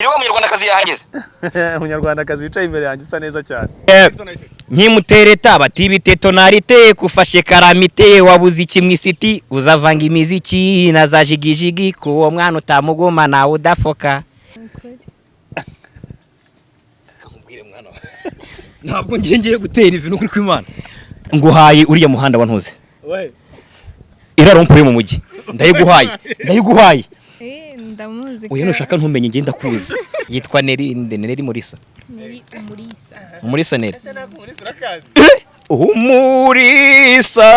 Niwe umunyarwandakazi yahageze. Umunyarwandakazi wicaye imbere yanjye usa neza cyane. Nkimutereta bati bitetonarite kufashe karamite wabuze iki mwisiti uzavanga imiziki na za jigijigi ko uwo mwana utamugoma nawe udafoka. Kamubwire mwana. Ntabwo ngiye gutera ivi n'ukuri kw'Imana. Nguhaye uriya muhanda wantuze. We. Irarompuye mu mujyi. Ndayiguhaye. Ndamuzi. Oya nushaka ntumenye ngenda kuza. Yitwa Neri Murisa. Neri Umurisa. Umurisa Neri. Umurisa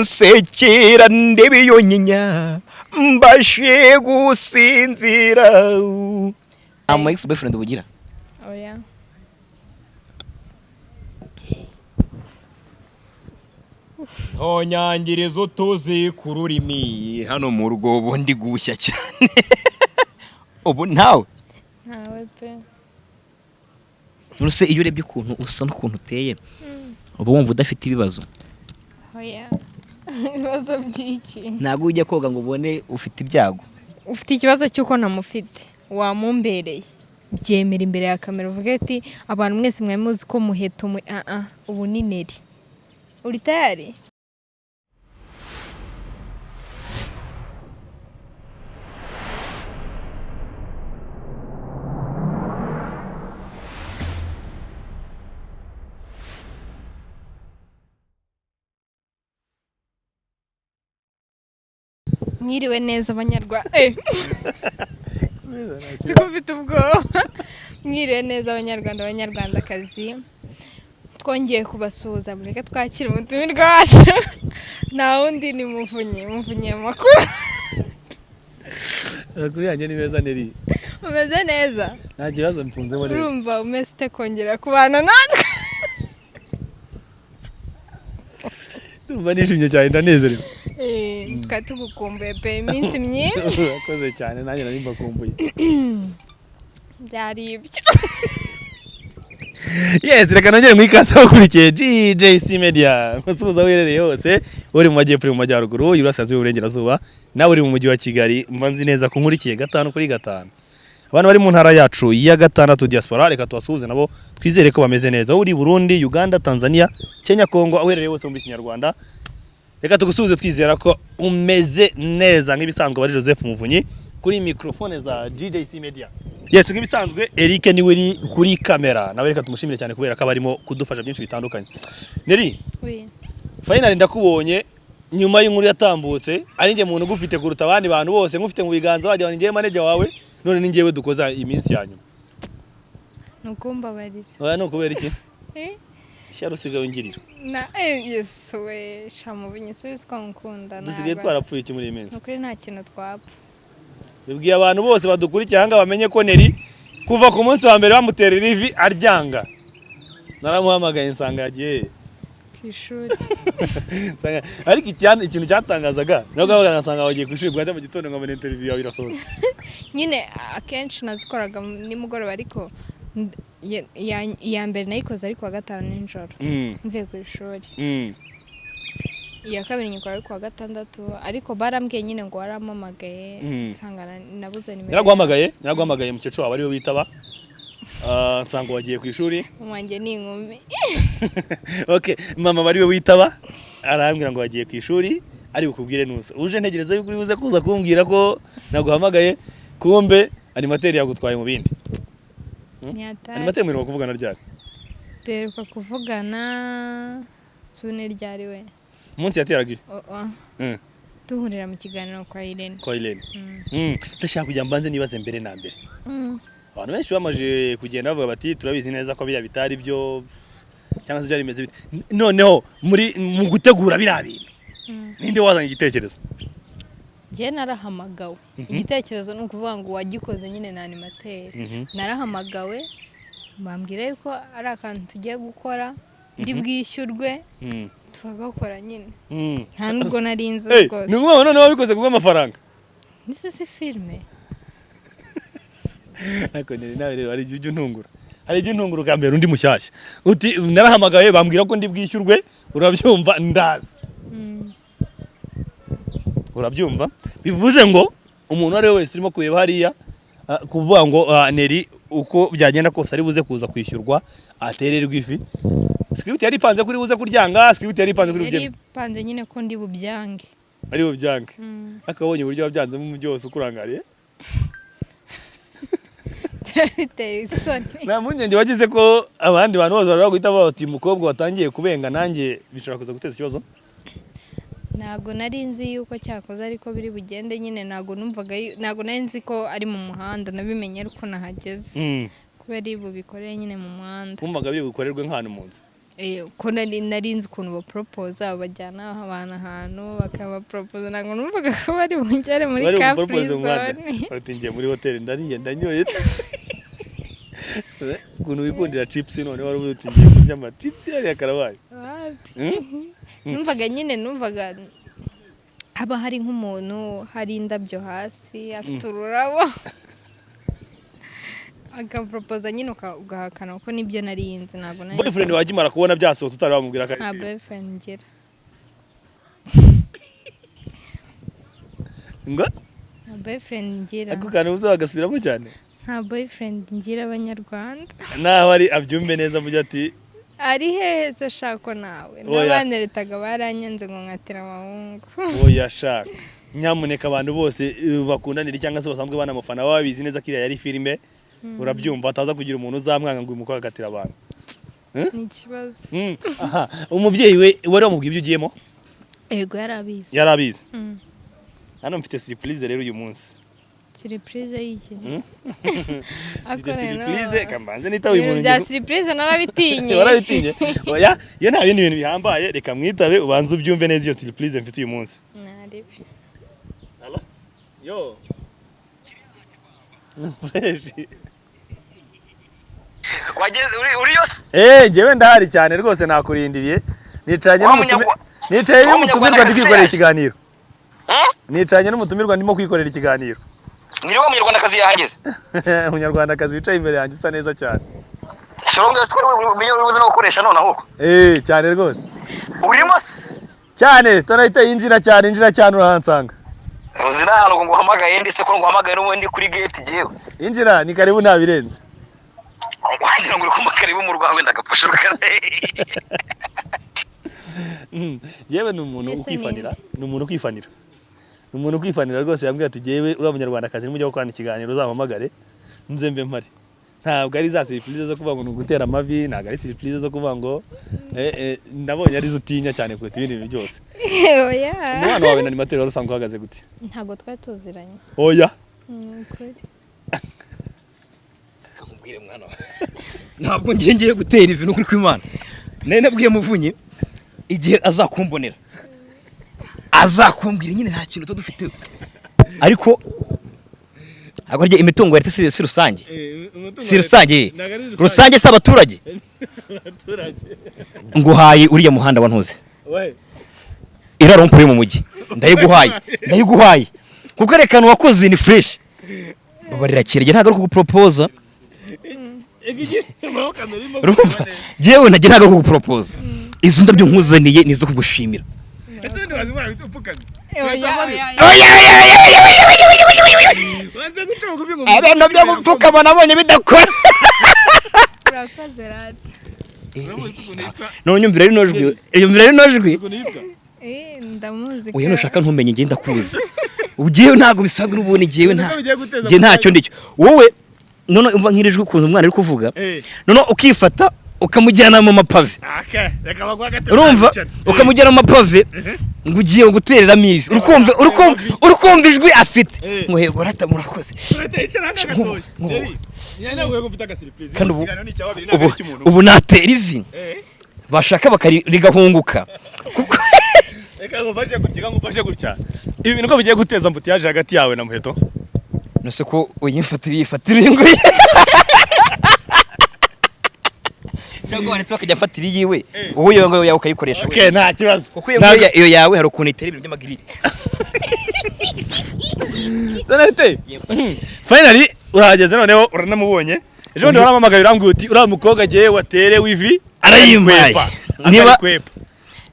sekera ndebe yonyinya mbashe gusinzira. Am ex boyfriend ubugira? Oya. Ntonyangirizo tuzi ku rurimi hano mu rugo ubundi gushya cyane. Ubu ntawe pe. Uruse iyo urebye ukuntu usa n'ukuntu uteye uba wumva udafite ibibazo. Oya. Ibibazo by'iki? Ntabwo ujya koga ngo ubone ufite ibyago. Ufite ikibazo cy'uko namufite wamumbereye byemera imbere ya kamera uvuge ati abantu mwese mwamuzi ko muheto ubu ni Neri. Uri tayari? Mwiriwe neza abanyarwanda. Sikufite ubwoba. Mwiriwe neza abanyarwandakazi. Twongeye kubasuhuza mureke twakira umutumirwa wacu. Na wundi ni Muvunyi makuru. Kuri yanjye ni meza Neri. Umeze neza? Nta kibazo mfunzemo neza. Urumva umeze kongera kubana natwe. Ndumva nishimye cyane ndanezerewe. Twari tugukumbuye pe iminsi myinshi. Urakoze cyane nanjye nari mbakumbuye. Byari ibyo. Yes, reka nongere mwikaze bakurikiye GJC Media. Musuhuza wirereye hose, uri mu majyepfo mu majyaruguru, yurasazuye uburengerazuba, nawe uri mu mujyi wa Kigali, mbanzi neza kunkurikiye 5 kuri 5. Abantu bari mu ntara yacu ya 6 diaspora, reka tubasuhuze nabo twizere ko bameze neza. Uri Burundi, Uganda, Tanzania, Kenya, Kongo, awerereye hose mu Kinyarwanda. Reka tugusuhuze twizera ko umeze neza nk'ibisanzwe bari Joseph Muvunyi kuri microphone za GJC Media. Yes, nk'ibisanzwe Eric niwe uri kuri kamera. Nawe reka tumushimire cyane kubera ko abarimo kudufasha byinshi bitandukanye. Neri? Oui. Finally ndakubonye nyuma y'inkuru yatambutse ari nge muntu gufite kuruta abandi bantu bose ngufite mu biganza wajya ngiye manager wawe none ni ngewe dukoza iminsi yanyu. Nukumbabarira. Oya no kubera iki? Sharusigaye ngirira. Yesu we Muvunyi subize ko nkunda. Dusigaye twarapfuye iki muri iminsi? Nukuri nta kintu twapfa. Bibwiye abantu bose badukurikiye hanga bamenye ko Neri kuva ku munsi wa mbere bamutera rivi aryanga. Naramuhamagaye nsanga yagiye kwishuri. Ariko ikintu cyatangazaga nabwo bagasanga wagiye kwishuri bwajya mu gitondo ngo interview yawe irasoza. Nyine akenshi nazikoraga nimugoroba ariko iya mbere nayikoze ariko wa gatanu nijoro mvuye ku ishuri. Iya kabiri nyikora ariko wa gatandatu ariko barambwiye nyine ngo waramamagaye nsanga nabuze nimero. Naraguhamagaye mukecuru wawe ariwe bitaba. Nsanga wagiye ku ishuri. Umwanjye ni inkumi. Okay, mama bariwe witaba arambwira ngo wagiye ku ishuri ari bukubwire nusa. Uje ntegereza yuko uri buze kuza kumbwira ko naguhamagaye kumbe animateri yagutwaye mu bindi. Animateri mwirimo kuvugana ryari? Teruka kuvugana sune ryari we. Umunsi yateragira. Duhurira mu kiganiro kwa Irene. Ndashaka kujya mbanze nibaze mbere na mbere. Abantu benshi bamaje kugenda bavuga bati turabizi neza ko biriya bitari byo cyangwa se byari bimeze bite. Noneho mu gutegura biriya bintu. Ninde wazanye igitekerezo? Je narahamagawe. Igitekerezo ni ukuvuga ngo wagikoze nyine na animateri. Narahamagawe bambwira yuko ari akantu tugiye gukora ndi bwishyurwe. Turagakora nyine. Nta nubwo narinze rwose. Ni ngombwa none wabikoze kubwo amafaranga. Nise si filme. Ariko nawe rero ari ibyo ntungura. Hari ibyo ntungura kambere undi mushyashya. Uti narahamagaye bambwira ko ndi bwishyurwe urabyumva ndaza. Urabyumva bivuze ngo umuntu ari wese urimo kureba hariya kuvuga ngo Neri uko byagenda kose ari buze kuza kwishyurwa atererwa ifi. Script yari ipanze kuri buze kuryanga, script yari ipanze kuri yari ipanze nyine ko ndi bubyange. Ari bubyange. Akabonye uburyo wabyanze mu byose ukurangariye. Biteye isoni. Nta mpungenge wagize ko abandi bantu bose bari guhita bati uyu mukobwa watangiye kubenga nanjye bishobora kuza guteza ikibazo? Ntago nari nzi yuko cyakoze ariko biri bugende nyine ntago nari nzi ko ari mu muhanda nabimenye ariko nahageze. Kubera ibu bikoreye nyine mu muhanda. Kumvaga biri gukorerwe nk'ahantu mu nzu. Ko nari nzi ukuntu ba propose abajyana abantu ahantu bakaba propose ntago numvaga ko bari bungere muri Capri Zone. Batingiye muri hotel ndariye ndanyoye. Ukuntu wikundira chips none wari utingiye kurya ama chips yari yakarabaye. Numvaga haba hari nk'umuntu hari indabyo hasi afite ururabo akapropose nyine ugahakana ko nibyo narinzi ntabwo nari boyfriend wagimara kubona byasohotse utari bamubwira ko nta boyfriend ngira ngo nta boyfriend ngira ako kantu uzagasubiramo cyane nta boyfriend ngira abanyarwanda naho ari abyumve neza mujya ati ari hehe se shako nawe n'abaneretaga baranyenze ngo nkatira amahungu oya shaka nyamuneka abantu bose bakundanira cyangwa se basanzwe banamufana babizi neza ko yari filime urabyumva ataza kugira umuntu uzamwanga ngo umukobwa agatira abantu ni ikibazo umubyeyi we wari wamubwiye ibyo ugiyemo yego yarabizi hano mfite surprise rero uyu munsi surprise y'iki surprise kambanze nitawe umuntu bya surprise narabitinye warabitinye oya yo nta bindi bintu bihambaye reka mwitabe ubanze ubyumve neza iyo surprise mfite uyu munsi naribi alo yo fresh wageze uri yose njyewe ndahari cyane rwose nakurindiriye nicaye n'umutumirwa ndi kwikorera ikiganiro nicaye n'umutumirwa ndimo kwikorera ikiganiro Niri wa munyarwandakazi yahageze umunyarwandakazi wicaye imbere yanjye usa neza cyane Shoronga twari ubuze no gukoresha none ahubwo cyane rwose urimo cyane tarahita yinjira cyane urahansanga uzina hano ngo uhamagaye ndetse ko nguhamagaye n'ubundi kuri gate jewe injira ni karibu ntabirenze wagira ngo uri karibu mu rwawe ndagapfusha yewe ni umuntu ukwifanira ni umuntu ukwifanira rwose yambwiye ati jewe uri umunyarwandakazi mujya gukorana ikiganiro uzampamagare nze mbe mpari ntabwo ari za surprise zo kuvuga ngo ni ugutera amavi ntabwo ari surprise zo kuvuga ngo ndabonye ari zo utinya cyane kuruta ibindi bintu byose oya umwana wawe na animateur wari usanzwe uhagaze gute ntabwo twari tuziranye oya kamubwire mwana ntabwo ngiye gutera ivi n'ukuri kw'Imana nari nabwiye muvunye igihe azakumbonera azakumbwira nyine nta kintu dufite ariko agorye imitungo ya leta si rusange rusange si abaturage nguhaye uriya muhanda wa ntuze irarompo yo mu mujyi ndayiguhaye kuko erekana wakoze ni fresh babarira kirege ntago ari kugupropose jewe ntagira ntago ari kugupropose izi ndabyo nkuzaniye nizo kugushimira abantu byo gupfukama nabonye bidakora none nyumvira rino jwi ndamuzi uyu nushaka ntumenye ngenda kuza ugiye ntago bisanzwe n'ubundi ngiye ntacyo ndicyo wowe none umva nkirijwe ukuntu umwana ari kuvuga none ukifata ukamujyana mu mapave urumva ukamujyana mu mapave ngo ugiye gutereramo ivi urukumva ijwi afite ngo hego rata murakoze kandi ubu natera ivi bashaka bakarigahunguka reka ngufashe gutya ibi bintu ko bigiye guteza mbutiyaje hagati yawe na Muheto nose ko uyifatira inguye cyangwa waretse bakajya afatira yiwe wowe iyo yawe ukayikoresha okay nta kibazo kuko iyo yawe hari ukuntu itera ibintu by'amagiri Donate finally urahageze noneho uranamubonye ejo bundi waramamagaye urambwiye uti uriya mukobwa agiye watere wivi arayimpaye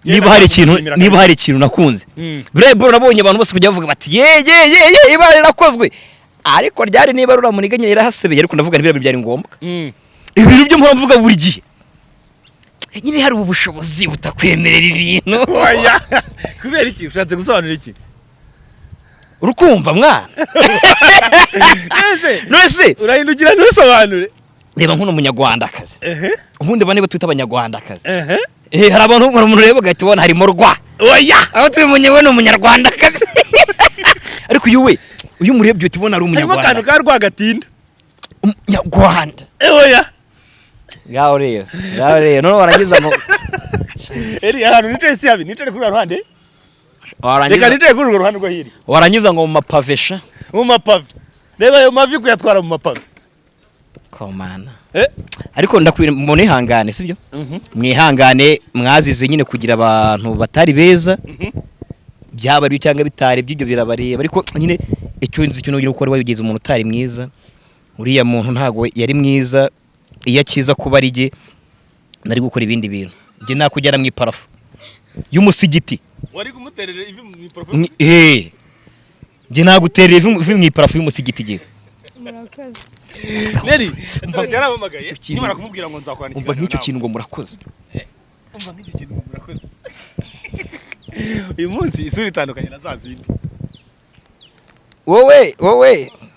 niba hari ikintu nakunze buriya bro nabonye abantu bose kujya bavuga bati ye iba irakozwe ariko ryari niba ruramuniga nyine yarahasebeye ariko ndavuga ntibira byari ngombwa ibintu byo mpora mvuga buri gihe nyine hari ubushobozi butakwemerera ibintu oya kubera iki ushatse gusobanura iki urukumva mwana nose urahindukira ntusobanure reba nk'uno munyarwandakazi ubundi bane batwita abanyarwandakazi hari abantu umuntu reba ugahita ubona harimo rwa oya aho tubimenye we ni umunyarwandakazi ariko uyu murebye uhita ubona ari umunyarwanda harimo akantu ka rwagatinda umunyarwanda oya ngaho rero none warangiza ngo ahantu nicaye si habi nicaye kuri ruhande reka nicaye kuri urwo ruhande rwo hiri warangiza ngo mu mapavesha mu mapave reba ayo mavi kuyatwara mu mapave komana ariko munihangane sibyo mwihangane mwazize nyine kugira abantu batari beza byabari cyangwa bitari by'ibyo birabareba ariko nyine icyo nzi cyo no gukora wabigeze umuntu utari mwiza uriya muntu ntago yari mwiza iyo akiza kuba ari je nari gukora ibindi bintu je nakujyana mu iparafu y'umusigiti wari kumuterera ivi mu iparafu je naguterera ivi mu iparafu y'umusigiti je murakoze Neri mfata yaramamagaye nimara kumubwira ngo nzakorana umva nk'icyo kintu ngo murakoze umva nk'icyo kintu ngo murakoze uyu munsi isura itandukanye na za zindi wowe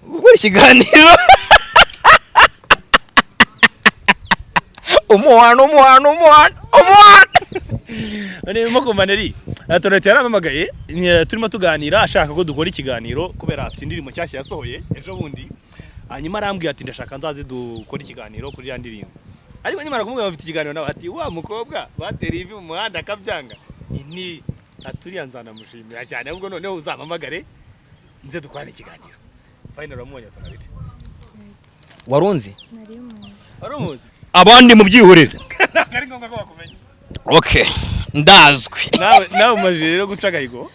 gukora ikiganiro umuhano urimo kumva Neri Tonete yaramamagaye turimo tuganira ashaka ko dukora ikiganiro kubera afite indirimbo nshyashya yasohoye ejo bundi hanyuma arambwiye ati ndashaka nzaze dukora ikiganiro kuri ya ndirimbo ariko nyuma kumubwira bafite ikiganiro nawe ati wa mukobwa batereye ivi mu muhanda akabyanga ni aturiya nzanamushimira cyane ahubwo noneho uzampamagare nze dukorane ikiganiro final wamunya sana bite warunzi warumuzi abandi mu byihorera ari ngombwa ko bakumenya okay ndazwi nawe umajije rero guca gahigo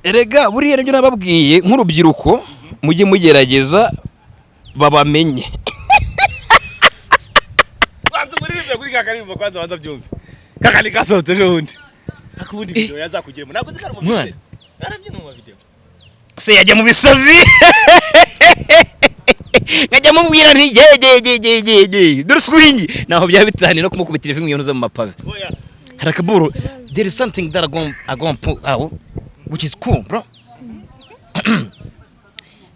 erega buriya nibyo nababwiye nk'urubyiruko mujye mugerageza babamenye kwanza muri rivyo kuri kakarimbo kwanza banza byumve kakali kasohotse ejo bundi akubundi video yazakugiremo ntabwo zikara mu video narabyina mu video se yajya mu bisazi ngajya mubwira nti je dore swingi naho bya bitani no kumukubitira ivi mu zo mu mapave harakaburu there is something that I going put out which is cool bro.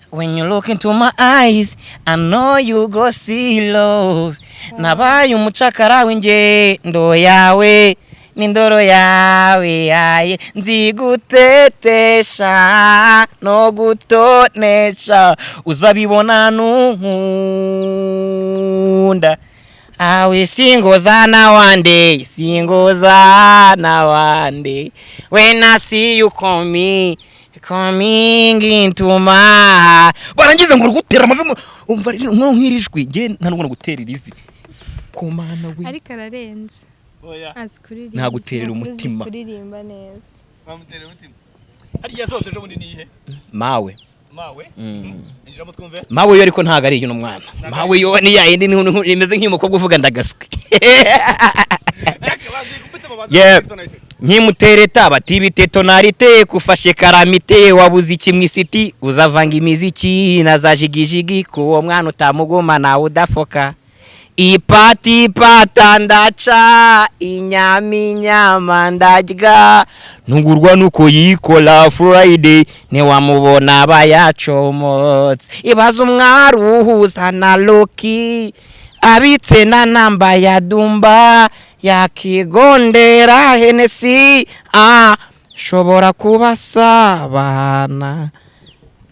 When you look into my eyes, I know you go see love. Nabaye umucakara w'ingendo yawe n'indoro yawe yaye nzigutetesha no gutonesha uzabibona nunkunda awe singoza na one day when I see you coming into my barangiza ngo rugutera amavi umva nk'irijwi je nta no gutera irivi ku mana we ariko ararenze oya azikuririmba nta guterera umutima kuririmba neza bamuterera umutima hari yasohotse ejo bundi nihe mawe injiramo twumve mawe yo ariko ntago ari iyo mwana mawe yo ni yayindi nimeze nk'umukobwa uvuga ndagaswe nkimutereta bati biteto narite kufashe karamite wabuze ikimwisiti uzavanga imiziki nazajigijigi kuwo mwana utamugoma nawe udafoka ipati ndaca inyama ndarya ntugurwa nuko yikola Friday ntiwamubona bayacomotse ibaza umwaruhuza na Loki abitse na namba ya Dumba yakigondera Hennessy shobora kubasabana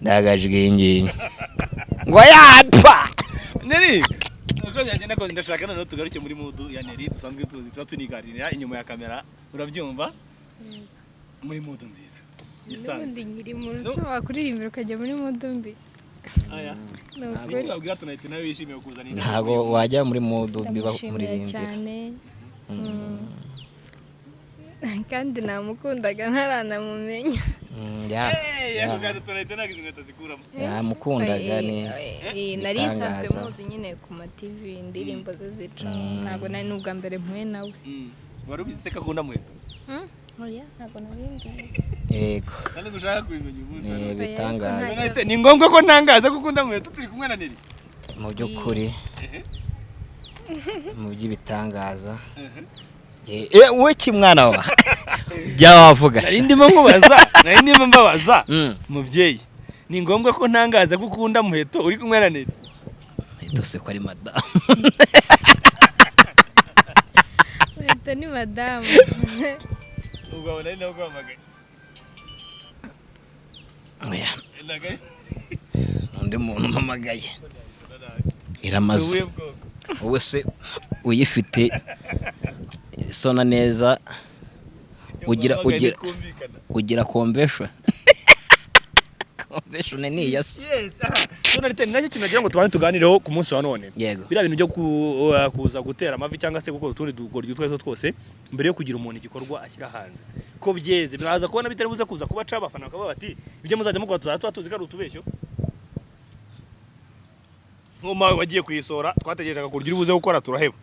ndagajwingi ngo yapfa Neri uko byagenda ko ndashaka none tugaruke muri mood ya Neri dusanzwe tuzi tuba tuniganirira inyuma ya kamera urabyumva muri mood nziza Ubundi nkiri mu rusaba kuririmbira ukajya muri mood mbi aya ntabwo babwira Tonete nawe yishimiye kuzana ntago wajya muri mood biba muririmbira cyane kandi namukundaga ntaranamumenya yakugana Tonete nagize inkweto zikuramo yamukundaga ni nari nsanzwe muzi nyine ku ma TV indirimbo ze zica ntabwo nari n'ubwa mbere mpuye nawe wari ubizi se ko akunda muheto oya ntabwo nabimbizi yego kandi gushaka kubimenya umunsi bitangaza ni ngombwa ko ntangaza kuko ndamuheto turi kumwe na Neri mu by'ukuri mu by'ibitangaza we kimwana wa byawavuga nari ndimo mbabaza mubyeyi ni ngombwa ko ntangaza ko ukunda muheto uri kumwe na Neri dose ko ari madamu muheto ni madamu ubwo nari nawe guhamagaye oya undi muntu mpamagaye iramaze wowe se uyifite sona neza ugira convention convention ni iyase sona riteni nacyo kinagira ngo tubane tuganireho ku munsi wa none yego bira bintu byo kuza gutera amavi cyangwa se gukora utundi dukora twese twose mbere yo kugira umuntu igikorwa ashyira hanze ko byeze biraza kubona bitari buze kuza kuba ca abafana bakaba bati ibyo muzajya mukora tuzatuba tuzi ko ari utubeshyo nk'umawe wagiye kuyisora twategereje kurya ubuze gukora turaheba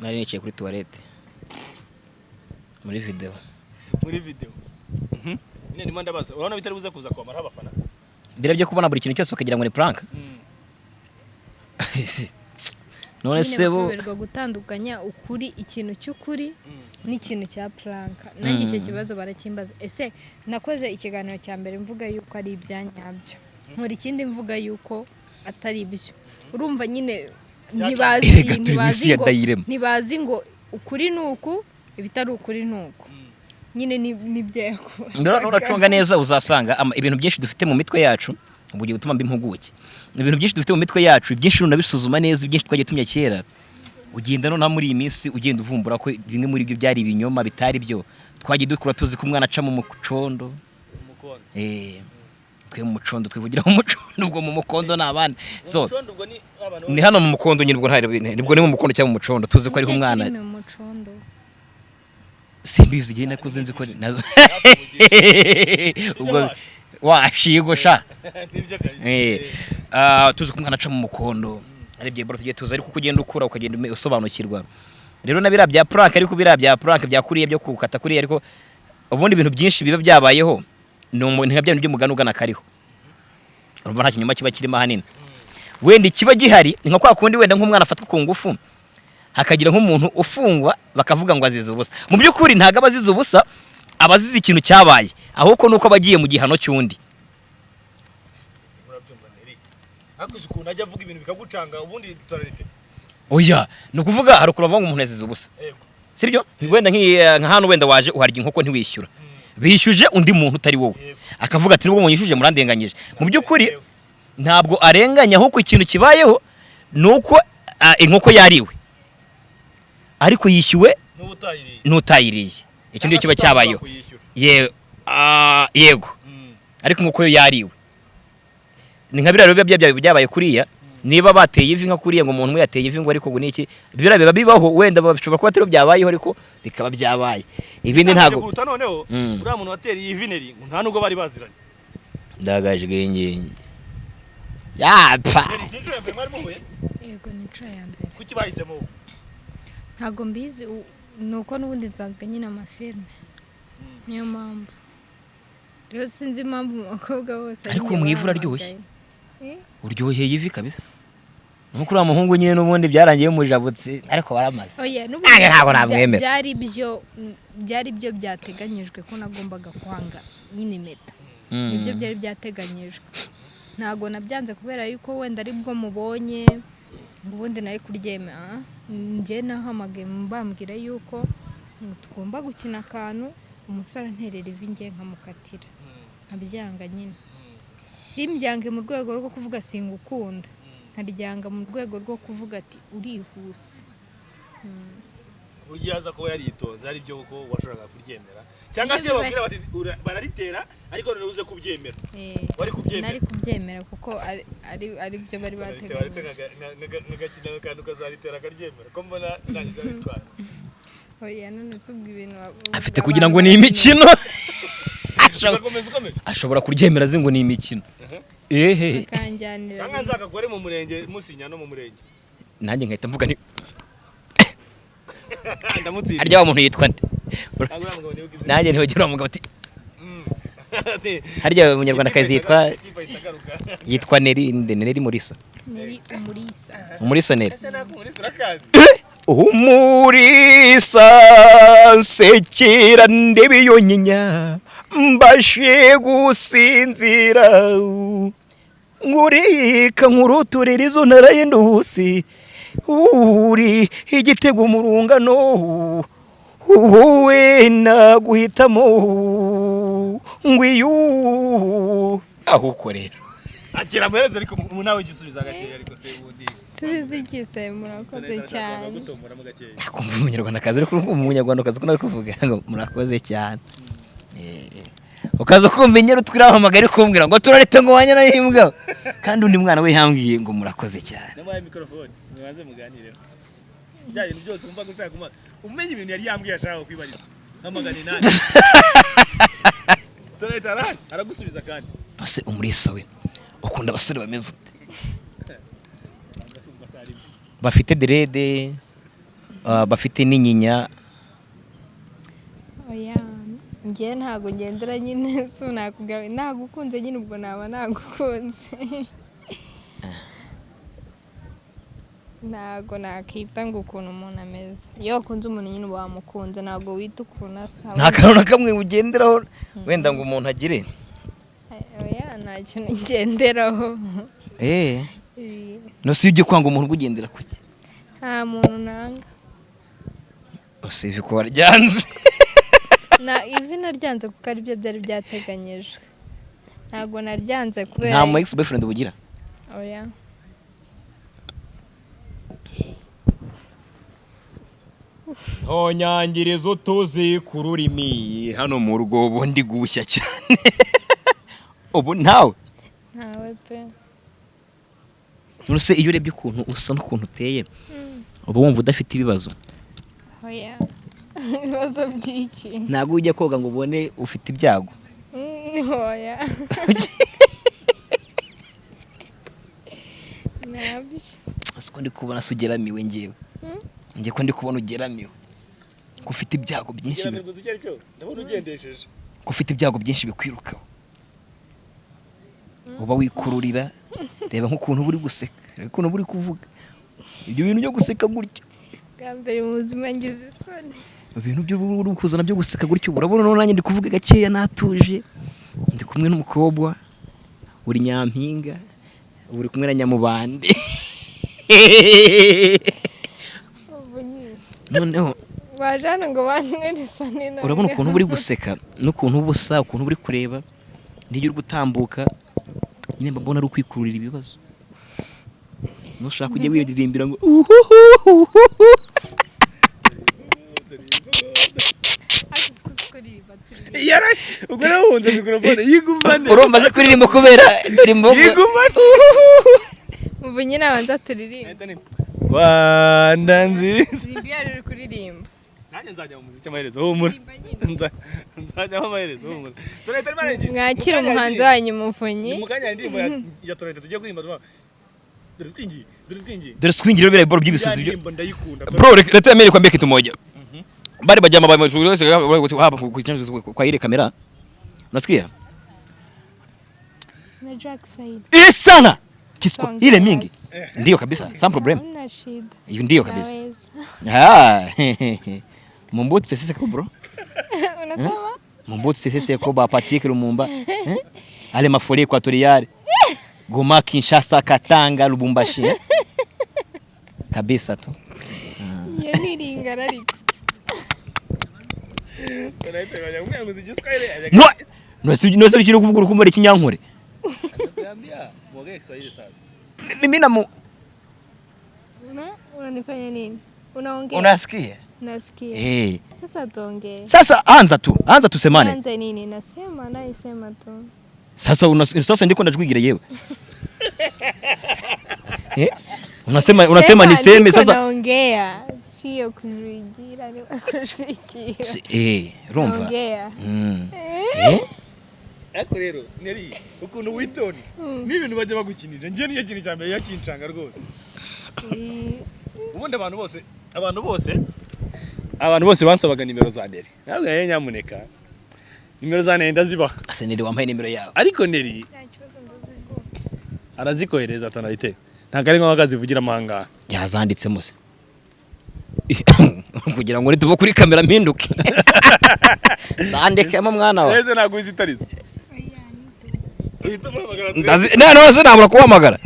nari niciye kuri toilette muri video nyine ndimo ndabaza urabona bitari buze kuza kwamara abafana birabyo kubona buri kintu cyose bakagira ngo ni prank none se bo baberwa gutandukanya ukuri ikintu cy'ukuri n'ikintu cya prank nanjye icyo kibazo barakimbaza ese nakoze ikiganiro cya mbere mvuga yuko ari ibyanyabyo nkora ikindi mvuga yuko atari ibyo urumva nyine ntibazi ngo ukuri ni uku ibitari ukuri ni uku nyine nibyo yakubaza uracunga neza uzasanga ibintu byinshi dufite mu mitwe yacu ubugiye gutuma mbimpuguke ibintu byinshi dufite mu mitwe yacu byinshi runabisuzuma neza byinshi twagiye tumya kera ugenda no muri iyi minsi ugenda uvumbura ko bimwe muri byo byari ibinyoma bitari byo twagiye dukura tuzi ko umwana aca mu mucondo twe mu mucondo twivugira mu mucondo ubwo mu mukondo n'abandi so ni hano mu mukondo nyine ubwo nibwo ni mu mukondo cyangwa mu mucondo tuzi ko ari umwana simbizi igihe nakuze nzi ko nazo ubwo washigosha tuzi ko umwana aca mu mukondo ari byo bora tugiye tuzi ariko kugenda ukura ukagenda usobanukirwa rero na bira bya prank ariko bira bya prank byakuriye byo kukata kuriye ariko ubundi ibintu byinshi biba byabayeho n'umuntu ntibyane byo mugana ugana kariho urumva nta kinyuma kiba kirimo hanini wenda kiba gihari ni nka kwa kundi wenda nk'umwana afatwa ku ngufu hakagira nk'umuntu ufungwa bakavuga ngo azize ubusa mu by'ukuri ntago abazize ubusa abazize ikintu cyabaye ahubwo nuko bagiye mu gihano cy'undi akuze ukuntu ajya avuga ibintu bikagucanga ubundi tutararite oya ni ukuvuga hari ukuravuga ngo umuntu yazize ubusa sibyo wenda nka hano wenda waje uharya inkoko ntiwishyura bishyuje undi muntu utari wowe akavuga ati nubwo munyishyuje murandenganyije mu by'ukuri ntabwo arenganya ahubwo ikintu kibayeho nuko inkoko yariwe ariko yishyuwe n'utayiriye icyo ndio kiba cyabayeho yego ariko inkoko yo yariwe ni nka biraro byabaye kuriya niba bateye ivi nka kuriya ngo umuntu umwe yateye ivi ngo ariko ngo niki biraro biba bibaho wenda bashobora kuba atari byabayeho ariko bikaba byabaye ibindi ntago guta noneho uriya muntu watereye ivineri nta nubwo bari baziranye ndagajwe ngenye yapfa yego ni inshuro ya mbere kuki bahisemo ntago mbizi nuko n'ubundi nsanzwe nyine amafilme niyo mpamvu rero sinzi impamvu mu bakobwa bose ariko mwivura ryoshye uryoheye ivi kabisa nuko uriya muhungu nyine n'ubundi byarangiye mujabutse ariko waramaze oya ntabwo namwemera byari byo byateganyijwe ko nagombaga kwanga nyine impeta nibyo byari byateganyijwe ntago nabyanze kubera yuko wenda ari bwo mubonye ubundi nari kuryemera njye nahamagaye mbambwira yuko tugomba gukina akantu umusore nterera ivi nge nkamukatira nkabyanga nyine simbyange mu rwego rwo kuvuga singukunda nkaryanga mu rwego rwo kuvuga ati urihuse kuburyo yaza kuba yaritonze ari byo kuko washobora kuryemera cyangwa se babwira bati bararitera ariko none uze kubyemera wari kubyemera nari kubyemera kuko ari byo bari bateganyije nagakina akantu kazaritera akaryemera ko mbona ntangiza bitwara oya none subwa ibintu afite kugira ngo ni imikino ashobora kuryemera azi ngo ni imikino kanjyanira cyangwa nzakakore mu murenge musinya no mu murenge nanjye nkahita mvuga ni ndamutsinda arya wa muntu yitwa nde nanjye ntibagira umugabo ati harya umunyarwandakazi yitwa Neri Murisa. Umurisa Neri. Umurisa nsekera ndebe iyo nyinya mbashe gusinzira ngurika nkuruturira izo ntara y'indusi uri igitego umurungano wowe naguhitamo ngwiyu aho ukorera akira muhereze ariko nawe gisubiza gakeya ariko se ubundi tubizigise murakoze cyane kumva umunyarwandakazi ariko umunyarwandakazi ko nawe kuvuga ngo murakoze cyane ukaza kumva inyero twirahamagara kumbwira ngo turarete ngo wanya nayimbwa kandi undi mwana we yambwiye ngo murakoze cyane namuhaye microphone mwanze muganire byaje byose umva gushaka kuma umenye ibintu yari yambwiye ashaka kwibariza hamagane nani turarete aragusubiza kandi bose Umurisa we ukunda abasore bameze ute bafite derede bafite n'inyinya oya njye ntago ngendera nyine so nakubwira nagukunze nyine ubwo naba nagukunze ntago nakita ngo ukuntu umuntu ameze iyo ukunze umuntu nyine uba wamukunze ntago wita ukuntu asa nta kantu na kamwe ugenderaho wenda ngo umuntu agire oya nta kintu ngenderaho no si ujye kwanga umuntu ugendera kuki nta muntu nanga usibye ko waryanze ivi naryanze kuko ari byo byari byateganyijwe ntago naryanze kubera nta mu ex boyfriend ubugira oya ntonyangirizo tuzi ku rurimi hano mu rugo ubundi gushya cyane ubu ntawe pe nurse iyo urebye ukuntu usa n'ukuntu uteye uba wumva udafite ibibazo oya ibibazo by'iki ntabwo ujya koga ngo ubone ufite ibyago oya nabyo siko ndi kubona se ugeramiwe ngewe njye ko ndi kubona ugeramiwe ko ufite ibyago byinshi ndabona ugendesheje ko ufite ibyago byinshi bikwirukaho uba wikururira reba nk'ukuntu buri guseka reba ukuntu buri kuvuga ibyo bintu byo guseka gutyo bwa mbere mu buzima ngize isoni ibintu byo uri kuzana byo guseka gutyo urabona none nanjye ndi kuvuga gakeya natuje ndi kumwe n'umukobwa uri nyampinga uri kumwe na Nyamubande noneho bajana ngo bantwere isoni urabona ukuntu buri guseka n'ukuntu ubusa ukuntu buri kureba n'iyo uri gutambuka nyine mbona ari ukwikururira ibibazo nushaka kujya wiririmbira ngo ubwo nahunze microphone yigumane urumva se kuririmba kubera dore imbogo yigumane ubu nyine abanza turirimba Rwanda nziza Zimbiyari uri kuririmba nanjye nzajya mu muziki amaherezo humura nzajya mu amaherezo humura turahita marengi mwakira umuhanzi wanyu Muvunyi mu kanya indirimbo ya turahita tugiye kuririmba dore swingi rero biraye boro by'ibisuzi byo ndayikunda bro leta yamere kwa mbeke tumoja bari bajama hapa kwa ile kamera unasikia na Jackson sana Kiswa ile mingi ndio kabisa sans problem hamna shida hiyo ndio kabisa Mombotse sisi ko bro unasema Mombotse sisi ko ba Patrick Lumumba ale mafoli equatoriale Goma Kinshasa Katanga Lubumbashi kabisa tu yani ringara ariko turahita bajya mu muziki Swahili no se bikiri kuvuga urukumbore kinyankore Gambia muge Swahili sasa mimi na unanifanya nini unaongea unasikia nasikia sasa tuongee sasa anza tusemane anza nini nasema naisema tu sasa ndiko ndajwigira yewe unasema niseme sasa naongea sio kujigira ni kujigira rumva naongea ariko rero neri ukuntu witoni n'ibintu bajya bagukinira ngiye niyo kintu cyambere yakincanga rwose ubundi abantu bose abantu bose bansabaga nimero za Neri ntabwo yaye nyamuneka nimero za Neri ndazibaha ase Neri wampaye nimero yawe ariko Neri arazikohereza tonalite ntabwo ari ngombwa zivugira amahanga yazanditsemo se kugira ngo nituva kuri kamera mpinduke zandikemo mwana wa ese ntabwo uzitarizo no se nabura kuhamagara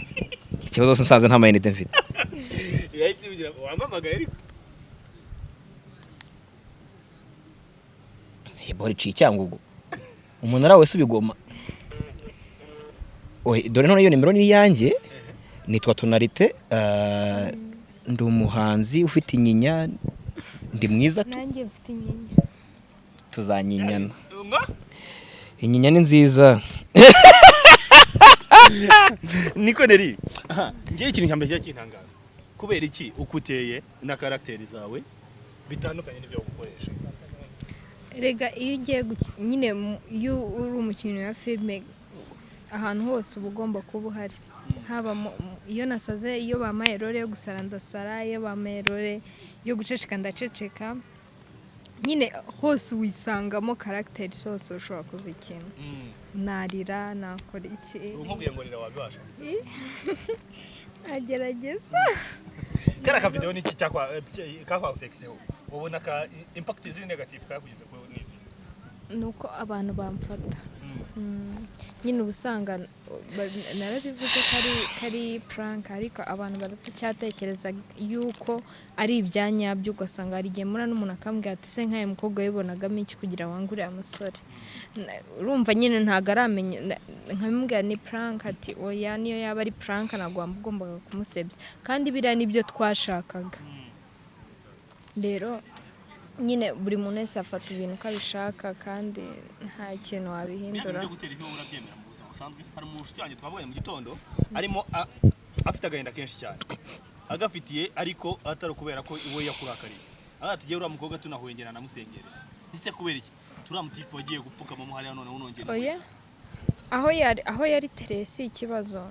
ikibazo se nsaze nta mayinite mfite wamamagaye ariko bori ci cyangwa ubwo umuntu arawe se ubigoma oye dore none iyo nimero ni yanjye nitwa tonalite ndi umuhanzi ufite inyinya ndi mwiza nanjye mfite inyinya tuzanyinyana inyinya ni nziza niko Neri ngiye ikintu cyambere cy'intangaza kubera iki ukuteye na karakteri zawe bitandukanye n'ibyo gukoresha rega iyo ugiye nyine iyo uri umukinnyi wa filime ahantu hose uba ugomba kuba uhari haba iyo nasaze iyo bamaye role yo gusara ndasara iyo bamaye role yo guceceka ndaceceka nyine hose wisangamo karakteri zose ushobora kuzikina narira nakora iki nkubwiye ngo rira wabasha agerageza kara ka video ni cyakwa kakwa flexiho ubona ka impact ziri negative kakugize ko nizi nuko abantu bamfata nyine ubusanga narabivuze kari prank ariko abantu baracyatekereza yuko ari ibyanyabyo ugasanga ari gemura n'umuntu akambwira ati se nkaye mukobwa yibonagamo iki kugira wangure amusore urumva nyine ntago aramenya nkamubwira ni prank ati oya niyo yaba ari prank nagomba ugomba kumusebya kandi biriya nibyo twashakaga rero nyine buri muntu wese afata ibintu uko abishaka kandi nta kintu wabihindura hari umushuti wanjye twabonye mu gitondo arimo afite agahinda kenshi cyane agafitiye ariko atari kubera ko iwe yakurakariye tugiye uriya mukobwa tunahwengerana namusengerera ese kubera iki turiya mutipe wagiye gupfukama mu hariya none unongera oya aho yari teresi ikibazo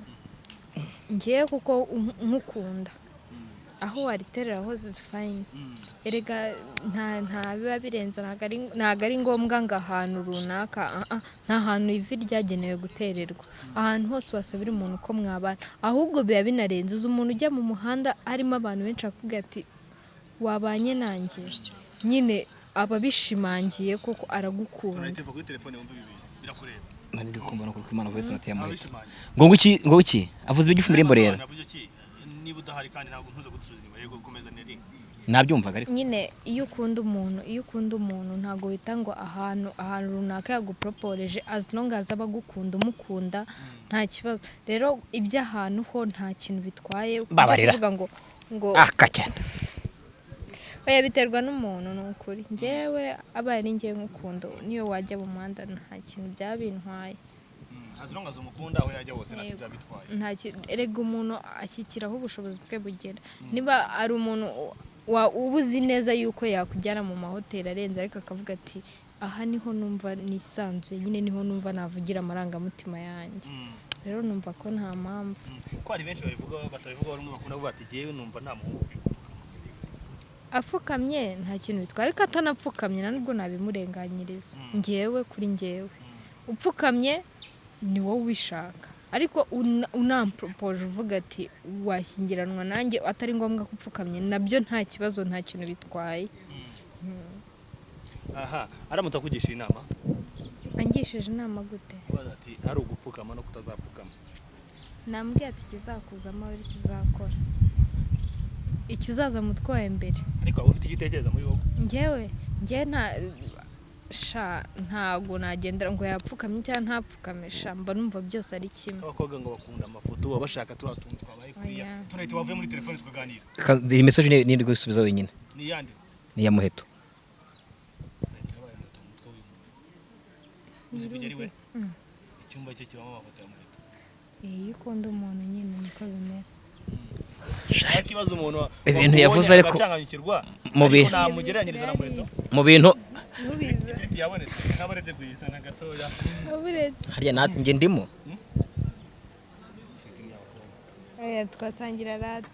ngiye kuko nkukunda aho wariterera hose is fine erega nta biba birenza ntago ari ngombwa ngo ahantu runaka nta hantu ivi ryagenewe gutererwa ahantu hose wasabira umuntu uko mwabana ahubwo biba binarenze uzi umuntu ujya mu muhanda harimo abantu benshi akubwira ati wabanye nanjye nyine aba bishimangiye kuko aragukunda kuri telefone wumva ibi birakureba nani ndikumbana kuri Imana voice note ya Mike ngo iki avuze ibigifu muri mborera niba udahari kandi ntabwo ntuze gusubiza inyuma yego gukomeza Neri nabyumvaga ariko nyine iyo ukunda umuntu ntago wita ngo ahantu runaka yaguproporeje as long as abagukunda umukunda nta kibazo rero iby'ahantu ho nta kintu bitwaye kuvuga ngo akajyana oya biterwa n'umuntu n'ukuri njyewe abaye ari njye nk'ukunda niyo wajya mu muhanda nta kintu byabintwaye azonga zumukunda aho yajya hose nta bitwaye erega umuntu ashyikiraho ubushobozi bwe bugera niba ari umuntu ubuzi neza yuko yakujyana mu mahoteli arenze ariko akavuga ati aha niho numva nisanzuye nyine niho numva navugira amarangamutima yanjye rero numva ko nta mpamvu ko hari benshi batabivuga bamwe bakunda kuvuga ati jewe numva nta muhungu apfukamye nta kintu bitwara ariko atanapfukamye nubwo nabimurenganyiriza njyewe kuri njyewe upfukamye ni wowe ubishaka ariko unampropoje uvuga ati washyingiranwa nanjye atari ngombwa ko upfukamye nabyo nta kibazo nta kintu bitwaye aha aramutse akugisha inama angishije inama gute ati ari ugupfukama no kutazapfukama nambwiye ati kizakuzamo ari kizakora ikizaza mutwaye mbere ariko ufite igitekerezo muri wowe njyewe ntago nagendera ngo yapfukamye cyangwa ntapfukamisha mba numva byose ari kimwe abakobwa ngo bakunda amafoto baba bashaka turatuntu twabaye kuriya tunahita wavuye muri telefone tukaganira iyi message ni ndi gusubiza wenyine ni yande ni ya Muheto uzi kugera iwe icyumba cye kibamo amafoto ya Muheto iyo ukunda umuntu nyine niko bimera ikibazo umuntu ibintu yavuze ariko mu bintu namugereranyiriza na Muheto mu bintu mubiza yabonetse nkabaretse kuyisana gatoya waburetse harya nanjye ndimo aya twasangira rata